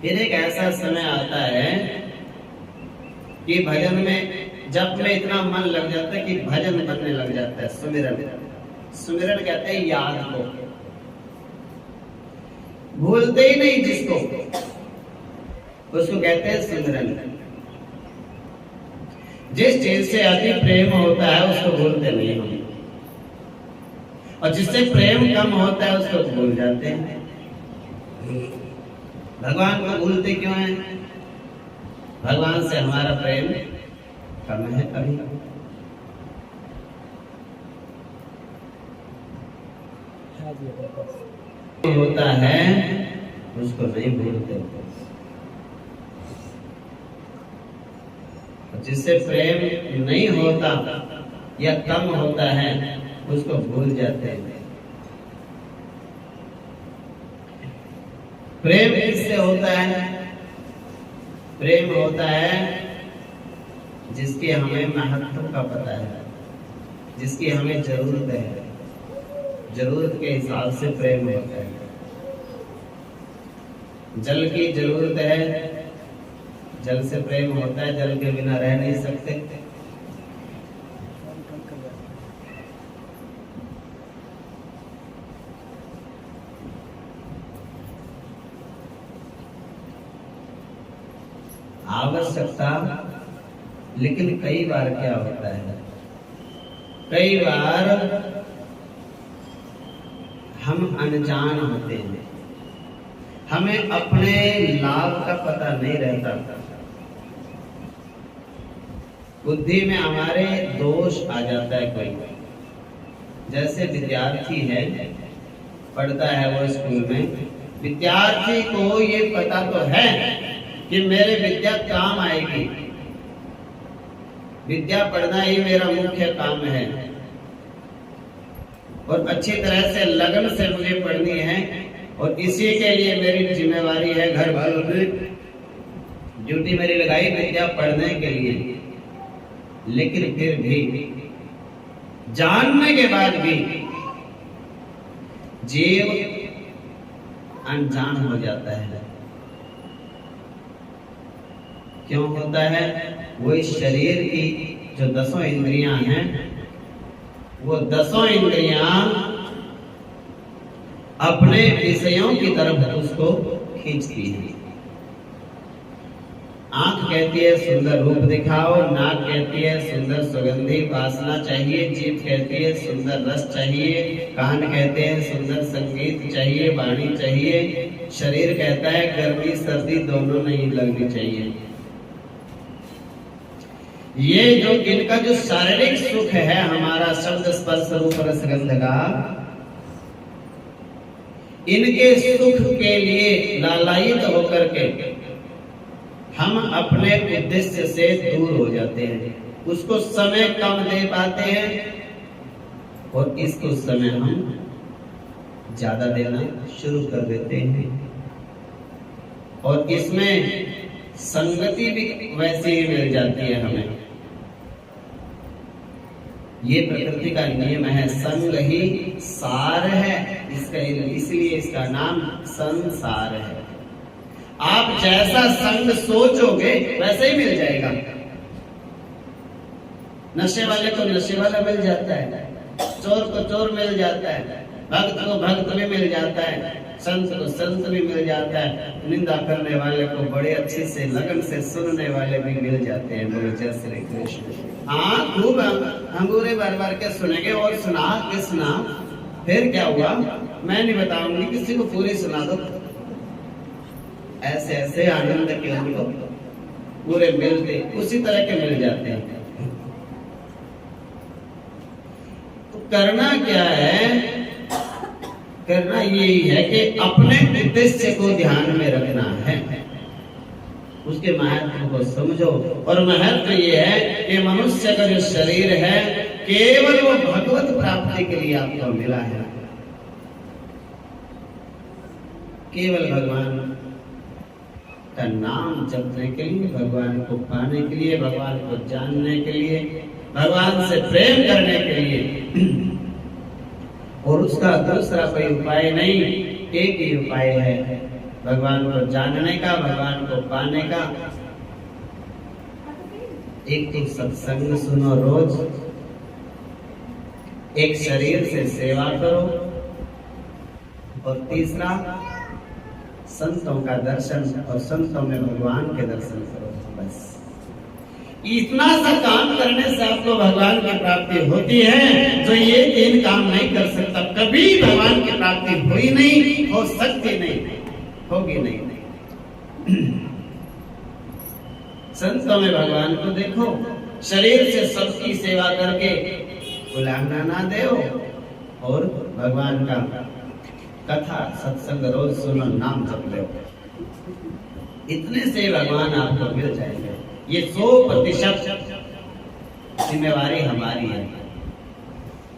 फिर एक ऐसा समय आता है कि भजन में जप में इतना मन लग जाता है कि भजन बनने लग जाता है। सुमिरन, सुमिरन कहते हैं याद को, भूलते ही नहीं जिसको, उसको कहते हैं सुमिरन। जिस चीज से अति प्रेम होता है उसको भूलते नहीं हम, और जिससे प्रेम कम होता है उसको भूल जाते हैं। भगवान को भूलते क्यों हैं? भगवान से हमारा प्रेम कम है। अभी होता है उसको नहीं भूलते, जिससे प्रेम नहीं होता या कम होता है उसको भूल जाते हैं। प्रेम किससे होता है? प्रेम होता है जिसकी हमें महत्व का पता है, जिसकी हमें जरूरत है, जरूरत के हिसाब से प्रेम होता है। जल की जरूरत है, जल से प्रेम होता है, जल के बिना रह नहीं सकते। आवश्यकता, लेकिन कई बार क्या होता है, कई बार हम अनजान होते हैं, हमें अपने लाभ का पता नहीं रहता, बुद्धि में हमारे दोष आ जाता है। कोई जैसे विद्यार्थी है, पढ़ता है वो स्कूल में, विद्यार्थी को ये पता तो है कि मेरे विद्या काम आएगी, विद्या पढ़ना ही मेरा मुख्य काम है और अच्छी तरह से लगन से मुझे पढ़नी है और इसी के लिए मेरी जिम्मेवारी है। घर वालों ने ड्यूटी मेरी लगाई विद्या पढ़ने के लिए, लेकिन फिर भी जानने के बाद भी जीव अनजान हो जाता है। क्यों होता है? वो इस शरीर की जो 10 इंद्रियां हैं, वो 10 इंद्रियां अपने विषयों की तरफ उसको खींचती है। आंख कहती है सुंदर रूप दिखाओ, नाक कहती है सुंदर सुगंधी वासना चाहिए, जीभ कहती है सुंदर रस चाहिए, कान कहते हैं सुंदर संगीत चाहिए, वाणी चाहिए, शरीर कहता है गर्मी सर्दी दोनों नहीं लगनी चाहिए। ये जो इनका जो शारीरिक सुख है हमारा शब्द स्पर्श रूप रस गंध का, इनके सुख के लिए लालायित होकर के हम अपने उद्देश्य से दूर हो जाते हैं, उसको समय कम दे पाते हैं और इसको समय हम ज्यादा देना शुरू कर देते हैं और इसमें संगति भी वैसे ही मिल जाती है हमें। ये प्रकृति का नियम है, संग ही सार है, इसलिए इसका नाम संसार है। आप जैसा संग सोचोगे वैसे ही मिल जाएगा। नशे वाले को नशे वाला मिल जाता है, चोर को चोर मिल जाता है, भक्त को भक्त भी मिल जाता है, संत को संत भी मिल जाता है, निंदा करने वाले को बड़े अच्छे से लगन से सुनने वाले भी मिल जाते हैं। बोलो जय श्री कृष्ण। हाँ, खूब अंगूरे बार बार के सुनेंगे और सुना के सुना, फिर क्या हुआ मैं नहीं बताऊंगी, किसी को पूरी सुना दो। ऐसे ऐसे आनंद के उनको पूरे मिलते उसी तरह के मिल जाते हैं। तो करना क्या है? करना यही है कि अपने उद्देश्य को ध्यान में रखना है, उसके महत्व को समझो। और महत्व ये है कि मनुष्य का जो शरीर है केवल वो भगवत प्राप्ति के लिए आपको मिला है, केवल भगवान का नाम जपने के लिए, भगवान को पाने के लिए, भगवान को जानने के लिए, भगवान से प्रेम करने के लिए। और उसका दूसरा कोई उपाय नहीं, एक ही उपाय है, भगवान को जानने का, भगवान को पाने का। एक तो सत्संग सुनो रोज, एक शरीर से सेवा करो, और तीसरा संतों का दर्शन और संतों में भगवान के दर्शन करो। बस इतना सा काम करने से आपको भगवान की प्राप्ति होती है। जो ये तीन काम नहीं कर सकता कभी भगवान की प्राप्ति हुई नहीं, हो सकती नहीं, होगी नहीं। संतों में भगवान को देखो, शरीर से सबकी सेवा करके उलाहना ना दो, और भगवान का कथा सत्संग रोज सुनो, नाम जप लो, इतने से भगवान आपको मिल जाएंगे। ये 100% जिम्मेवारी हमारी है,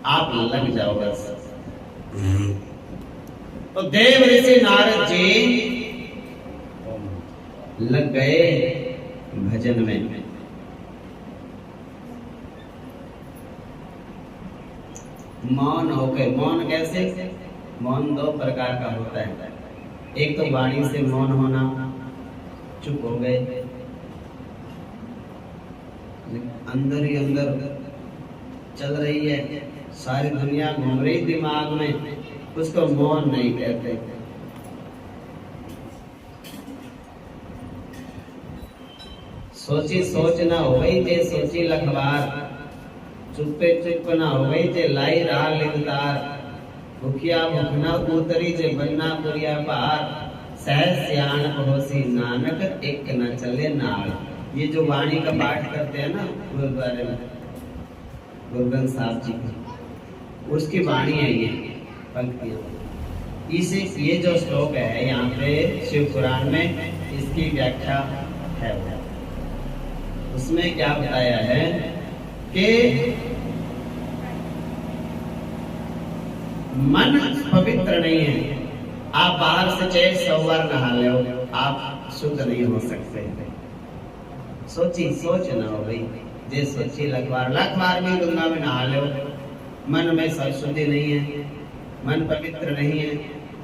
आप लग जाओ बस। तो देव ऋषि नारद जी लग गए भजन में। मौन हो गए। मौन कैसे? मौन दो प्रकार का होता है। एक तो वाणी से मौन होना, चुप हो गए, अंदर ही अंदर चल रही है, सारी दुनिया घूम रही दिमाग में, उसको मौन नहीं कहते। सोची सोच ना हो गई जे सोची लखबार, चुप्पे चुप ना हो गई जे लाई रहा लिखदार, भूखिया भूखना उतरी जे बनना पुरिया पार, सहज सियाण पड़ोसी नानक एक न चले नाल। ये जो वाणी का पाठ करते हैं ना गुरुद्वारे में, गुरु ग्रंथ साहब जी की, उसकी वाणी है ये पंक्तियां। इसे ये जो श्लोक है यहाँ पे शिव पुराण में, इसकी व्याख्या है। उसमें क्या बताया है कि मन पवित्र नहीं है। आप बाहर से चाहे 100 बार नहा लो, आप शुद्ध नहीं हो सकते। सोची सोच ना हो गई जे सोची लख बार में गंगा में नहा लो, मन में सब शुद्धि नहीं है, मन पवित्र नहीं है,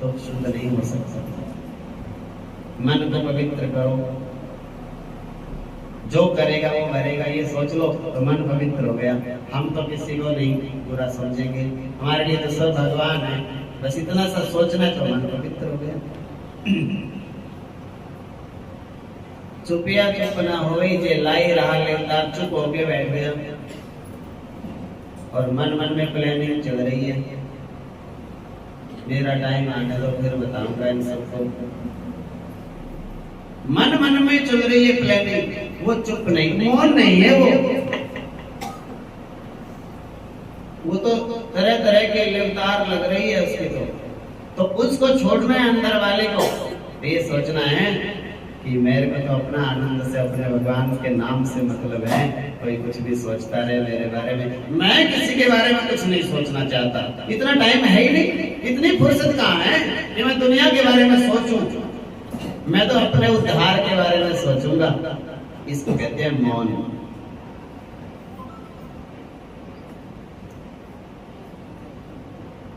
तो शुद्ध नहीं हो सकता। मन को पवित्र करो, जो करेगा वो मरेगा, ये सोच लो तो मन पवित्र हो गया। हम तो किसी को नहीं बुरा समझेंगे, हमारे लिए तो सब भगवान है, बस इतना सा सोचना तो मन पवित्र हो गया। चुपिया चुप ना हो गई जे लाई रहा लेनदार, चुप हो के बैठ गया और मन मन में प्लानिंग चल रही है। मेरा टाइम आने दो, फिर बताऊंगा इन सबको। मन मन में चल रही है प्लानिंग, वो चुप नहीं, मौन नहीं है वो तो तरह तरह के लिवतार लग रही है उसकी। तो उसको छोड़ना है अंदर वाले को। ये सोचना है कि मेरे को तो अपना आनंद से, अपने भगवान के नाम से मतलब है। कोई कुछ भी सोचता रहे मेरे बारे में, मैं किसी के बारे में कुछ नहीं सोचना चाहता। इतना टाइम है ही नहीं, इतनी फुर्सत कहाँ है कि मैं दुनिया के बारे में सोचूं। मैं तो अपने उद्धार के बारे में सोचूंगा। इसको कहते हैं मौन।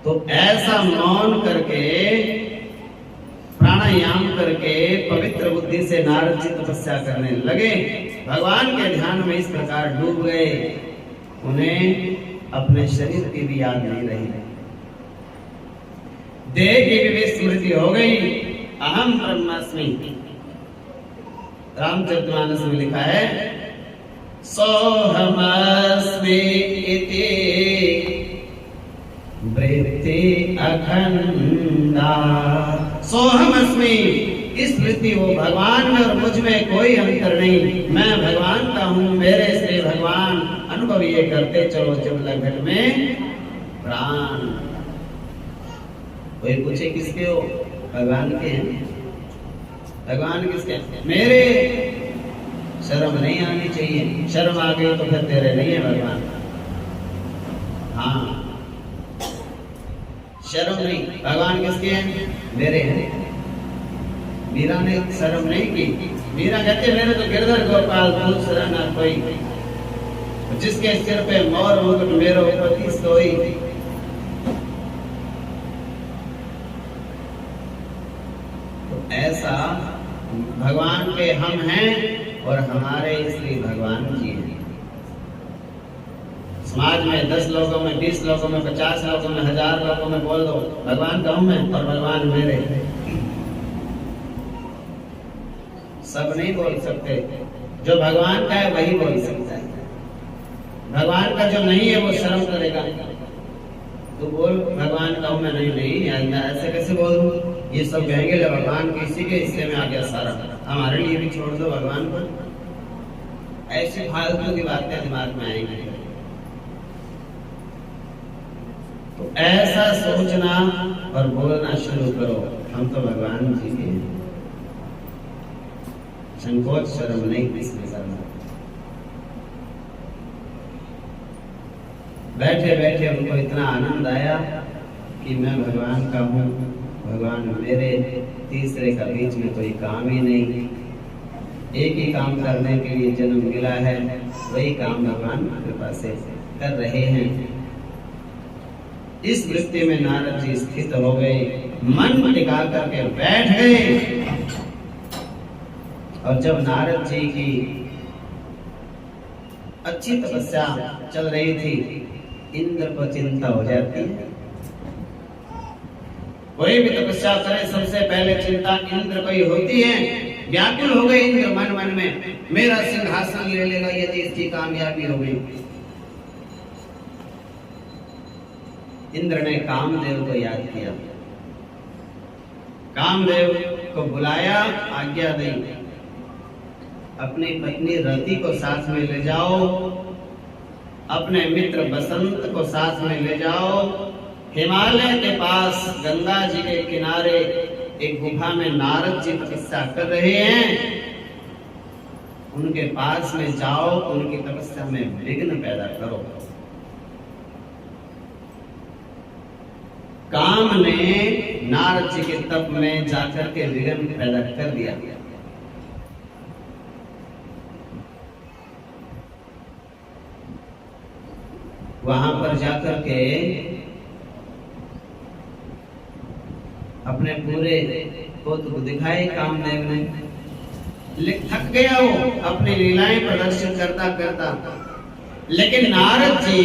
तो ऐसा मौन करके, प्राणायाम करके पवित्र बुद्धि से नारद जी तपस्या करने लगे। भगवान के ध्यान में इस प्रकार डूब गए, उन्हें अपने शरीर की भी याद नहीं रही, देह की भी स्मृति हो गई। अहम ब्रह्मास्मि, रामचरितमानस में लिखा है, सोहमस्मि इति वृत्ति अखंडा। सोहमस्मि, इस वृत्ति वो भगवान में और मुझ में कोई अंतर नहीं। मैं भगवान का हूँ, मेरे से भगवान अनुभव ये करते चलो जब लगन में प्राण। कोई पूछे किसके हो? भगवान के हैं। भगवान किसके? मेरे। शर्म नहीं आनी चाहिए, शर्म आ गई तो फिर तेरे नहीं है भगवान। हाँ, शर्म नहीं। भगवान किसके हैं? मेरे हैं। मीरा ने शर्म नहीं की। मीरा कहते मेरे तो गिरधर गोपाल दूसरा ना कोई, जिसके सिर पे मोर मुकुट मेरो पति सोई। तो ऐसा भगवान के हम हैं और हमारे श्री भगवान जी हैं। समाज में 10 लोगों में, 20 लोगों में, 50 लोगों में, 1000 लोगों में बोल दो भगवान कहूं मैं और भगवान मेरे, सब नहीं बोल सकते। जो भगवान का है वही बोल सकता है। भगवान का जो नहीं है वो शर्म करेगा। तो बोल भगवान कहूं मैं, नहीं मैं ऐसे कैसे बोलूं, ये सब कहेंगे ले भगवान किसी के हिस्से में आ गया सारा, हमारे लिए भी छोड़ दो भगवान को। ऐसी फालतू की बातें दिमाग में आएंगी। तो ऐसा सोचना और बोलना शुरू करो, हम तो भगवान जी के हैं। संकोच शर्म नहीं किसने करना। बैठे बैठे उनको इतना आनंद आया कि मैं भगवान का हूँ, भगवान मेरे, तीसरे का बीच में कोई काम ही नहीं। एक ही काम करने के लिए जन्म मिला है, वही काम भगवान की कृपा से कर रहे हैं। इस वृत्ति में नारद जी स्थित हो गए, मन टिका करके बैठ गए। और जब नारद जी की अच्छी तपस्या चल रही थी, इंद्र को चिंता हो जाती है। कोई भी तपस्या करे सबसे पहले चिंता इंद्र को ही होती है। व्याकुल हो गए इंद्र मन मन में, मेरा सिंहासन ले लेगा यदि इसकी कामयाबी हो गई। इंद्र ने कामदेव को याद किया, कामदेव को बुलाया, आज्ञा दी, अपनी पत्नी रति को साथ में ले जाओ, अपने मित्र बसंत को साथ में ले जाओ। हिमालय के पास गंगा जी के किनारे एक गुफा में नारद जी तपस्या कर रहे हैं, उनके पास में जाओ, उनकी तपस्या में विघ्न पैदा करो। काम ने नारद जी के तप में जाकर के विघ्न पैदा कर दिया। वहां पर जाकर के अपने पूरे कौतुक दिखाए कामदेव ने। थक गया वो अपनी लीलाएं प्रदर्शित करता करता, लेकिन नारद जी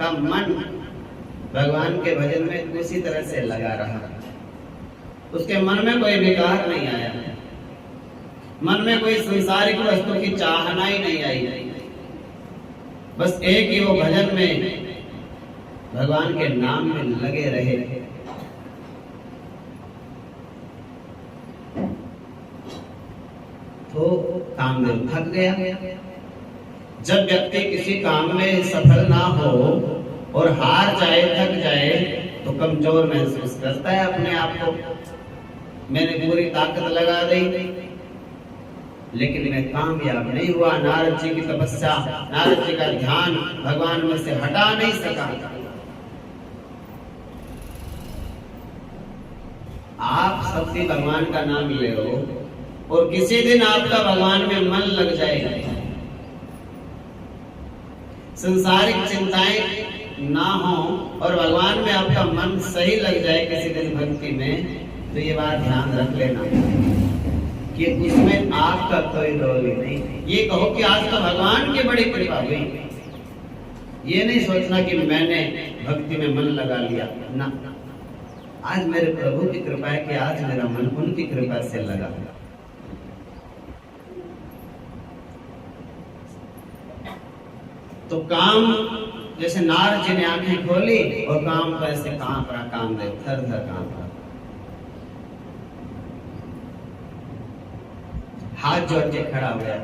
का मन भगवान के भजन में उसी तरह से लगा रहा। उसके मन में कोई विकार नहीं आया, मन में कोई संसारिक वस्तु की चाहना ही नहीं आई। बस एक ही वो भजन में, भगवान के नाम में लगे रहे। तो कामदेव थक गया। जब व्यक्ति किसी काम में सफल ना हो और हार जाए, थक जाए, तो कमजोर महसूस करता है अपने आप को। मैंने पूरी ताकत लगा दी, लेकिन मैं कामयाब नहीं हुआ। नारद जी की तपस्या, नारद जी का ध्यान भगवान में से हटा नहीं सका। आप सबसे भगवान का नाम ले लो और किसी दिन आपका भगवान में मन लग जाएगा, संसारिक चिंताएं ना हो और भगवान में आपका मन सही लग जाए किसी दिन भक्ति में, तो ये बात ध्यान रख लेना कि उसमें आपका कोई रोल ही नहीं। ये कहो कि आज तो भगवान की बड़ी कृपा हुई, ये नहीं सोचना कि मैंने भक्ति में मन लगा लिया ना। आज मेरे प्रभु की कृपा है कि आज मेरा मन उनकी कृपा से लगा। तो काम, जैसे नारद जी ने आंखें खोली और काम पर ऐसे कांप रहा, कामदेव थर थर कांप रहा, हाथ जोड़ के खड़ा हो गया।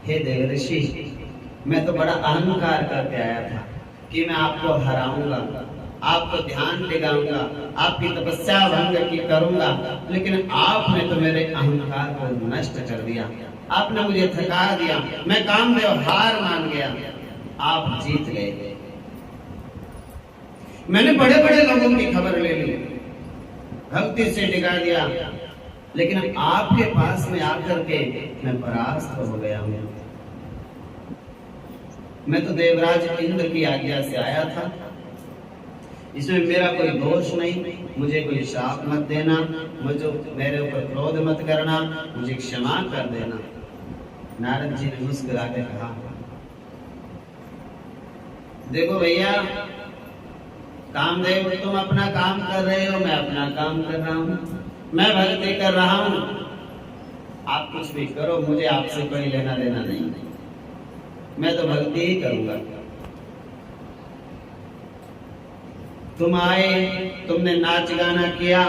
हे देव ऋषि, मैं तो बड़ा अहंकार करके आया था कि मैं आपको हराऊंगा, आपको ध्यान दिलाऊंगा, आपकी तपस्या भंग की करूंगा, लेकिन आपने तो मेरे अहंकार को नष्ट कर दिया, आपने मुझे थका दिया, मैं कामदेव हार मान गया, आप जीत गए। मैंने बड़े बड़े लोगों की खबर ले ली, भक्ति से टिका दिया, लेकिन आपके पास में आकर के मैं परास्त हो गया हूं। मैं तो देवराज इंद्र की आज्ञा से आया था, इसमें मेरा कोई दोष नहीं, मुझे कोई श्राप मत देना, मुझे मेरे ऊपर क्रोध मत करना, मुझे क्षमा कर देना। नारद जी ने मुस्कुरा के कहा, देखो भैया कामदेव, तुम अपना काम कर रहे हो, मैं अपना काम कर रहा हूं, मैं भक्ति कर रहा हूं, आप कुछ भी करो, मुझे आपसे कोई लेना देना नहीं, मैं तो भक्ति ही करूंगा। तुम आए, तुमने नाच गाना किया,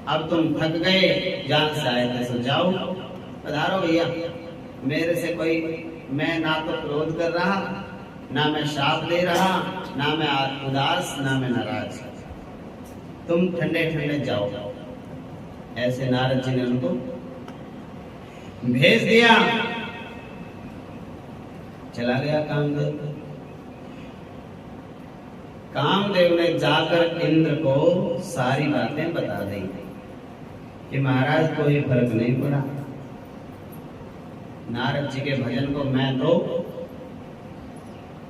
अब तुम थक गए, जहां से आए थे सो जाओ, पधारो भैया। मेरे से कोई, मैं ना तो क्रोध कर रहा, ना मैं श्राप दे रहा, ना मैं उदास, ना मैं नाराज, तुम ठंडे ठंडे जाओ। ऐसे नारद जी ने उनको भेज दिया। चला गया कामदेव। कामदेव ने जाकर इंद्र को सारी बातें बता दी कि महाराज कोई फर्क नहीं पड़ा, नारद जी के भजन को मैं तो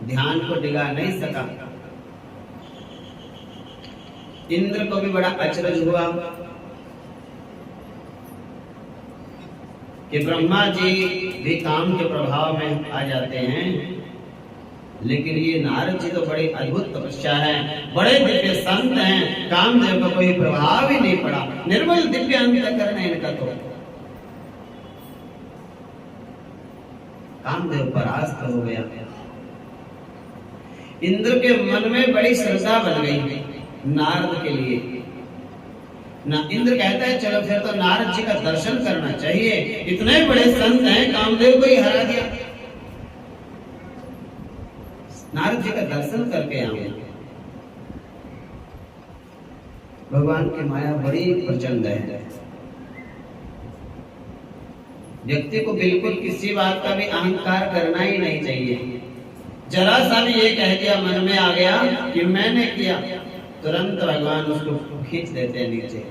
ध्यान को डिगा नहीं सका। इंद्र को भी बड़ा अचरज हुआ कि ब्रह्मा जी भी काम के प्रभाव में आ जाते हैं, लेकिन ये नारद जी तो बड़ी अद्भुत तपस्या है, बड़े दिव्य संत हैं, कामदेव का कोई प्रभाव ही नहीं पड़ा, निर्मल दिव्य अंतःकरण है इनका। तो कामदेव परास्त हो गया। इंद्र के मन में बड़ी श्रद्धा बन गई नारद के लिए। ना इंद्र कहता है चलो फिर तो नारद जी का दर्शन करना चाहिए, इतने बड़े संत हैं, कामदेव को ही हरा दिया, नारद जी का दर्शन करके आए। भगवान की माया बड़ी प्रचंड है। व्यक्ति को बिल्कुल किसी बात का भी अहंकार करना ही नहीं चाहिए। जरा सा भी ये कह दिया, मन में आ गया कि मैंने किया, तुरंत भगवान उसको खींच देते हैं नीचे।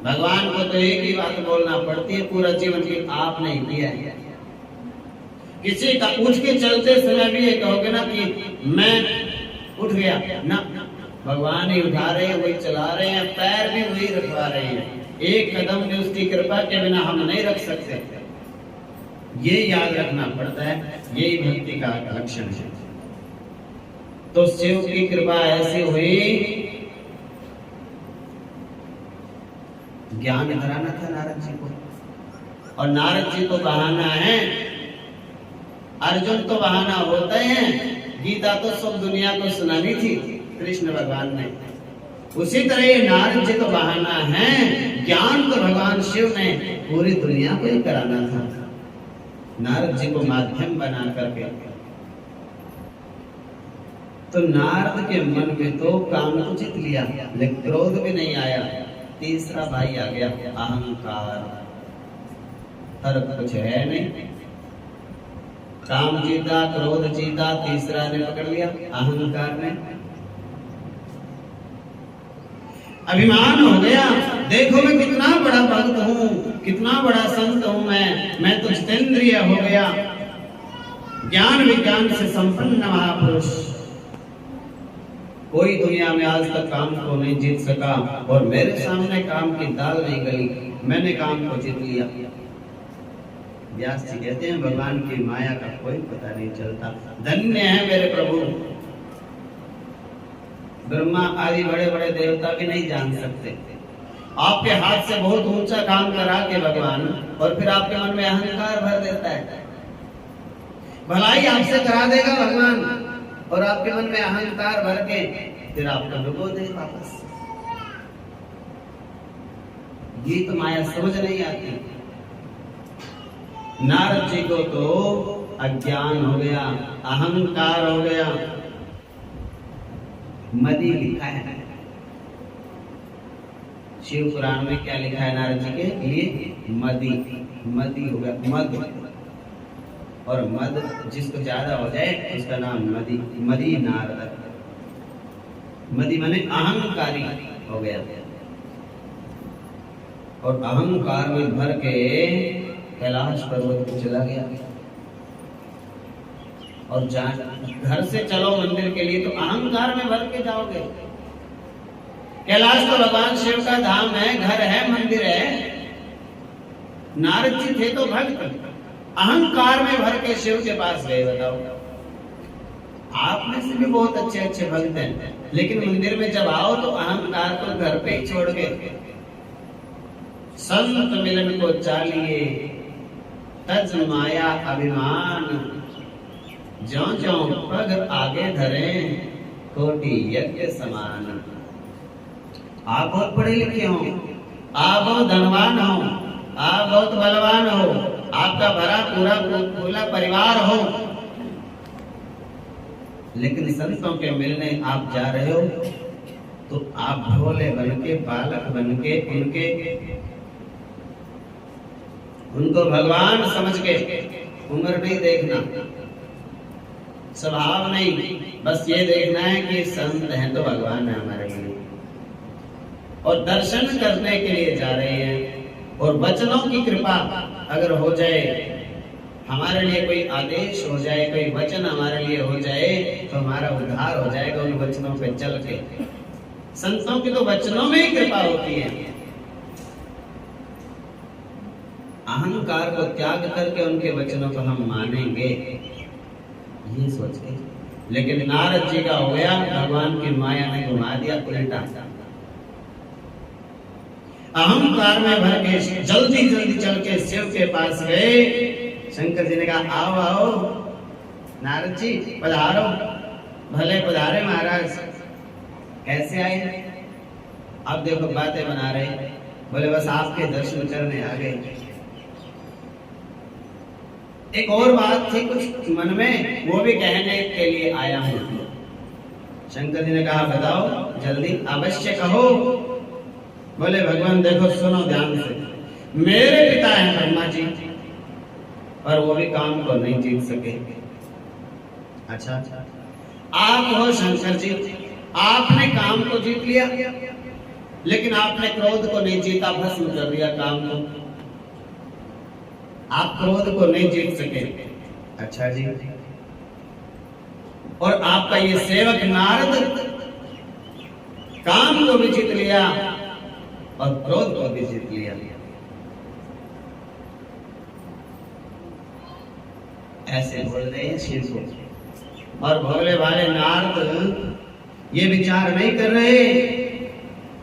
भगवान को तो एक ही बात बोलना पड़ती है पूरा जीवन की, आप नहीं किया है। किसी का उठ के चलते समय भी ये कहोगे ना कि मैं उठ गया ना, भगवान ही उठा रहे हैं, वही चला रहे हैं, पैर भी वही रखवा रहे हैं, एक कदम भी उसकी कृपा के बिना हम नहीं रख सकते। ये याद रखना पड़ता है, यही भक्ति का लक्षण है। तो शिव की कृपा ऐसी हुई, ज्ञान हराना था नारद जी को, और नारद जी को बहाना है, अर्जुन तो बहाना होते हैं, गीता तो सब दुनिया को सुनानी थी कृष्ण भगवान ने, उसी तरह ये नारद जी तो बहाना है, ज्ञान तो भगवान शिव ने पूरी दुनिया को ही कराना था, नारद जी को माध्यम बना करके। तो नारद के मन में तो काम को जीत लिया, लेकिन क्रोध भी नहीं आया। तीसरा भाई आ गया, अहंकार। तर्क कुछ है नहीं, काम जीता, क्रोध जीता, तीसरा ने पकड़ लिया, अहंकार ने। अभिमान हो गया, देखो मैं कितना बड़ा भक्त हूँ, कितना बड़ा संत हूँ, मैं तो जितेंद्रिय हो गया, ज्ञान विज्ञान से संपन्न महापुरुष, कोई दुनिया में आज तक काम को नहीं जीत सका, और मेरे सामने काम की दाल नहीं गली, मैंने काम को जीत लिया। व्यास जी कहते हैं भगवान की माया का कोई पता नहीं चलता, धन्य है मेरे प्रभु, ब्रह्मा आदि बड़े बड़े देवता भी नहीं जान सकते। आपके हाथ से बहुत ऊंचा काम करा के भगवान, और फिर आपके मन में अहंकार भर देता है। भलाई आपसे करा देगा भगवान, और आपके मन में अहंकार भर के फिर आपको डुबो दे वापस। ये तो माया समझ नहीं आती। नारद जी को तो अज्ञान हो गया, अहंकार हो गया, मदी लिखा है शिव पुराण में। क्या लिखा है नारद जी के लिए? मदी। मदी हो गया मद, और मद जिसको ज्यादा हो जाए उसका नाम मदी, मदी नारद। मदी माने अहंकारी हो गया, और अहंकार में भर के कैलाश पर्वत को चला गया। और घर से चलो मंदिर के लिए तो अहंकार में भर के जाओगे। कैलाश तो भगवान शिव का धाम है, घर है, मंदिर है। नारद जी थे तो भक्त, अहंकार में भर के शिव के पास गए। बताओ, आप में से भी बहुत अच्छे अच्छे भक्त हैं, लेकिन मंदिर में जब आओ तो अहंकार को घर पे ही छोड़ के संत मिलन को चालिए तज माया अभिमान, ज्यों ज्यों पग आगे धरे कोटि यज्ञ समान। आप बहुत पढ़े लिखे हो, आप बहुत धनवान हो, आप बहुत बलवान हो, आपका भरा पूरा परिवार हो, लेकिन संतों के मिलने आप जा रहे हो तो आप भोले बन के, बालक बन के, उनको भगवान समझ के, उम्र नहीं देखना, स्वभाव नहीं, बस ये देखना है कि संत हैं तो भगवान है हमारे लिए, और दर्शन करने के लिए जा रहे हैं। और वचनों की कृपा अगर हो जाए, हमारे लिए कोई आदेश हो जाए, कोई वचन हमारे लिए हो जाए तो हमारा उद्धार हो जाएगा उन वचनों पे चल के। संतों की तो वचनों में ही कृपा होती है। अहंकार को त्याग करके उनके वचनों को हम मानेंगे, ये सोच के। लेकिन नारद जी का हो गया, भगवान की माया ने घुमा दिया उल्टा। अहंकार में भर के जल्दी जल्दी चल के शिव के पास गए। शंकर जी ने कहा आओ आओ नारद जी, पधारो। भले पधारे महाराज। कैसे आए? अब देखो बातें बना रहे, बोले बस आपके दर्शन करने आ गए। एक और बात थी कुछ मन में, वो भी कहने के लिए आया हूं। शंकर जी ने कहा बताओ जल्दी, अवश्य कहो। बोले भगवान देखो सुनो ध्यान से, मेरे पिता हैं ब्रह्मा जी, और वो भी काम को नहीं जीत सके। अच्छा, आप हो शंकर जी, आपने काम को जीत लिया, लेकिन आपने क्रोध को नहीं जीता, भस्म कर दिया काम को। आप क्रोध को नहीं जीत सके। अच्छा जी, और आपका ये सेवक नारद काम को भी जीत लिया और क्रोध को भी जीत लिया। ऐसे बोल रहे हैं शिव को। और भोले भाले नारद ये विचार नहीं कर रहे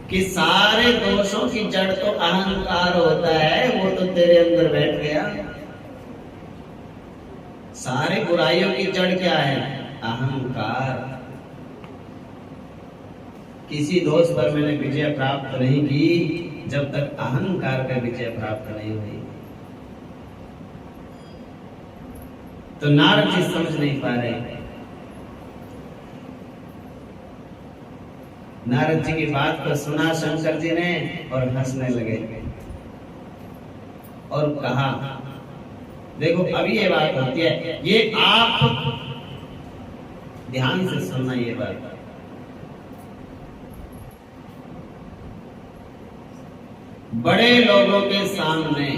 कि सारे दोषों की जड़ तो अहंकार होता है, वो तो तेरे अंदर बैठ गया। सारी बुराइयों की जड़ क्या है? अहंकार। किसी दोष पर मैंने विजय प्राप्त नहीं की जब तक अहंकार पर विजय प्राप्त नहीं हुई। तो नारद जी समझ नहीं पा रहे। नारद जी की बात को सुना शंकर जी ने और हंसने लगे और कहा देखो अभी ये बात होती है, ये आप ध्यान से सुनना। ये बात बड़े लोगों के सामने,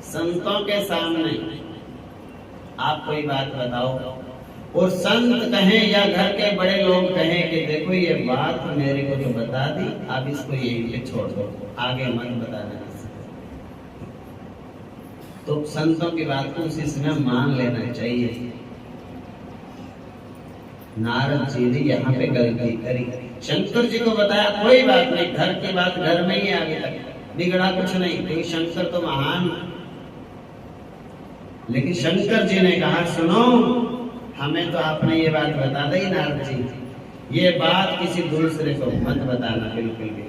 संतों के सामने आप कोई बात बताओ, और संत कहें या घर के बड़े लोग कहें कि देखो ये बात मेरे को तो बता दी, अब इसको यहीं पे छोड़ दो, आगे मत बताना। तो संतों की बात को उसी समय मान लेना चाहिए। नारद जी ने यहाँ पे गलती करी, शंकर जी को बताया कोई बात नहीं, घर की बात घर में ही आगे तक बिगड़ा कुछ नहीं, क्योंकि शंकर तो महान। लेकिन शंकर जी ने कहा सुनो, हमें तो आपने ये बात बता दी नारद जी, ये बात किसी दूसरे को मत बताना बिल्कुल भी।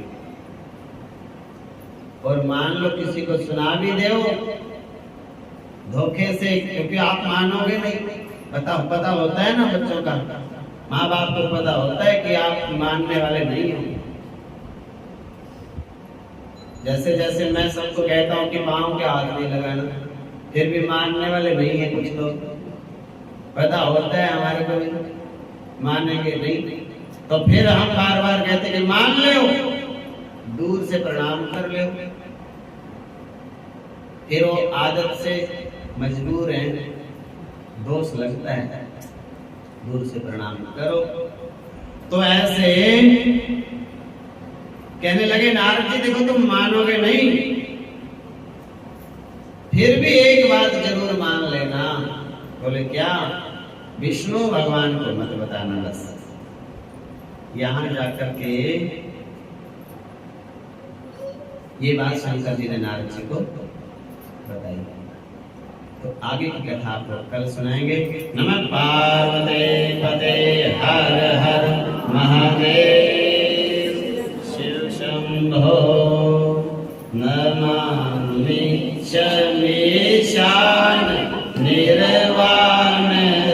और मान लो किसी को सुना भी दो धोखे से, क्योंकि आप मानोगे नहीं। पता होता है ना बच्चों का, माँ बाप को पता होता है कि आप मानने वाले नहीं हो। जैसे जैसे मैं सबको कहता हूँ कि पाँव के हाथ नहीं लगाना, फिर भी मानने वाले नहीं है कुछ लोग। पता होता है हमारे को मानेंगे नहीं, तो फिर हम बार बार कहते कि मान लो, दूर से प्रणाम कर लो। फिर वो आदत से मजबूर हैं, दोष लगता है। दूर से प्रणाम करो। तो ऐसे कहने लगे नारद जी देखो तुम मानोगे नहीं, फिर भी एक बात जरूर मान लेना। बोले क्या? विष्णु भगवान को मत बताना बस। यहां जाकर के ये बात शंकर जी ने नारद जी को बताई। तो आगे की कथा आपको कल सुनाएंगे। नमः पार्वते पते हर हर महादेव शिव शंभो नमामि शमीशान निर्वाण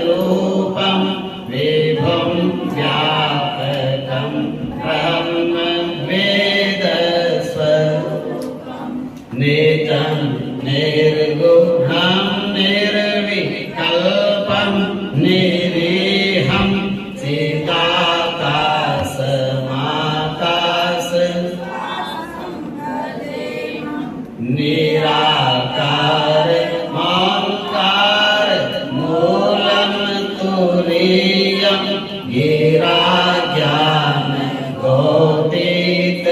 रूपम विभुं व्यापकं ब्रह्म वेदस्वरूपं नित्यं निर्गुणं निर्विकल्पं निरीहं चिदाकाशमाकाश निराकार मौकार मूलं तुरीयं गिराज्ञान गोतीत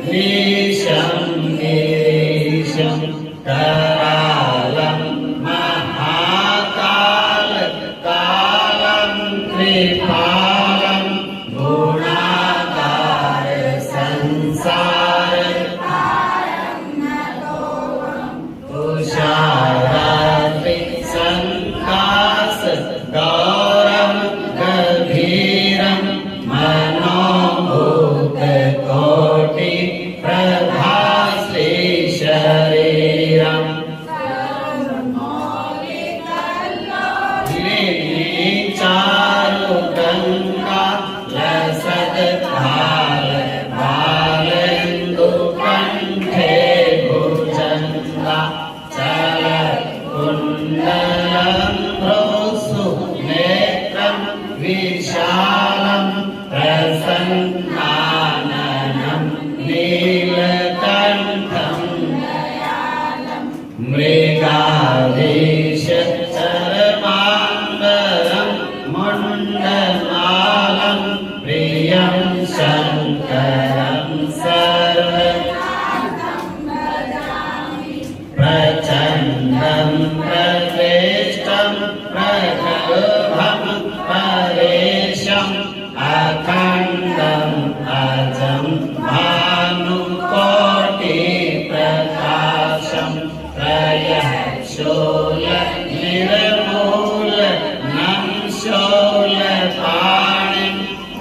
निशं गिरीशं करालं महाकाल कालं कृपालं गुणाकार संसार तुषाराद्रि संकाश गौरव गभीरं मनोभूत कोटि प्रभाश्री शरीरं चारु गंगा लसत भाल भालेन्दु कंठे भुजंगा चल कुंडलं भ्रूसु नेत्रं विशालं प्रसन्नाननं नीलकण्ठं मृगाधीश चरमाम्बरं मुण्डमालं प्रियं शङ्करं सर्व प्रचण्डं प्रकृष्टं प्रगल्भं परेशम् अखण्डम् अजं भानुकोटिप्रकाशं प्रयःशूल निर्मूल नंशूलपाणिं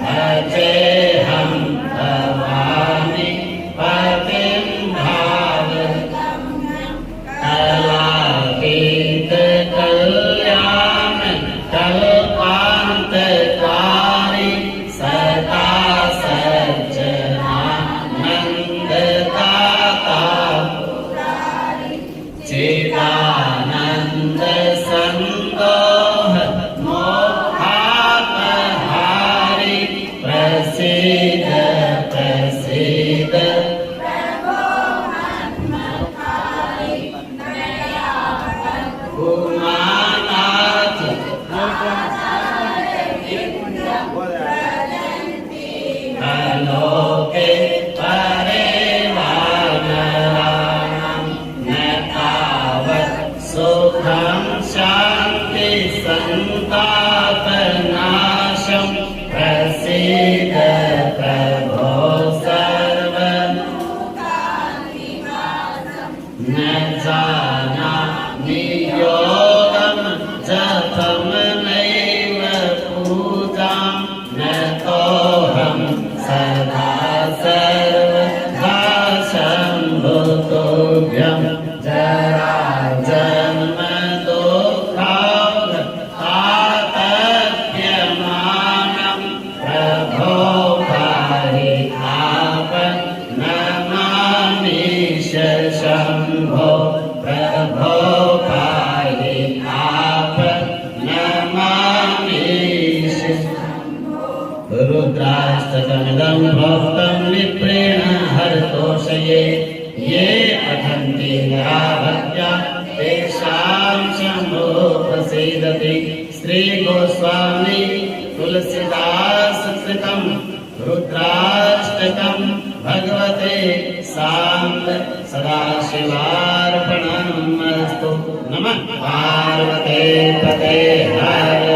भजेऽहं भवानि पतिं कलातीत कल्याण कल्पान्तकारी सदा सज्जनानन्ददाता चिदानन्द संदोह मोहापहारी प्रसीद प्रसीद उमानाथ अलोके परे वानराणां न तावत् सुखं शान्ति सन्तापनाशं प्रसीद प्रभो सर्व न जानामि योगं जपं नैव पूजां न तोऽहं सदा सर्वदा शम्भुतोऽभ्यं जराजन्म दुःखातप्यमानं प्रभो पाहि आपन् नमामि शम्भो प्रभो पाहि आपन् नमामि रुद्राष्टकमिदं प्रोक्तं विप्रेण हरतोषये ये पठन्ति नरा भक्त्या तेषां शम्भो प्रसीदति। श्री गोस्वामी तुलसीदास कृतं रुद्राष्टकं भगवते साम्ब सदाशिवार्पणमस्तु। नमः पार्वते पते हर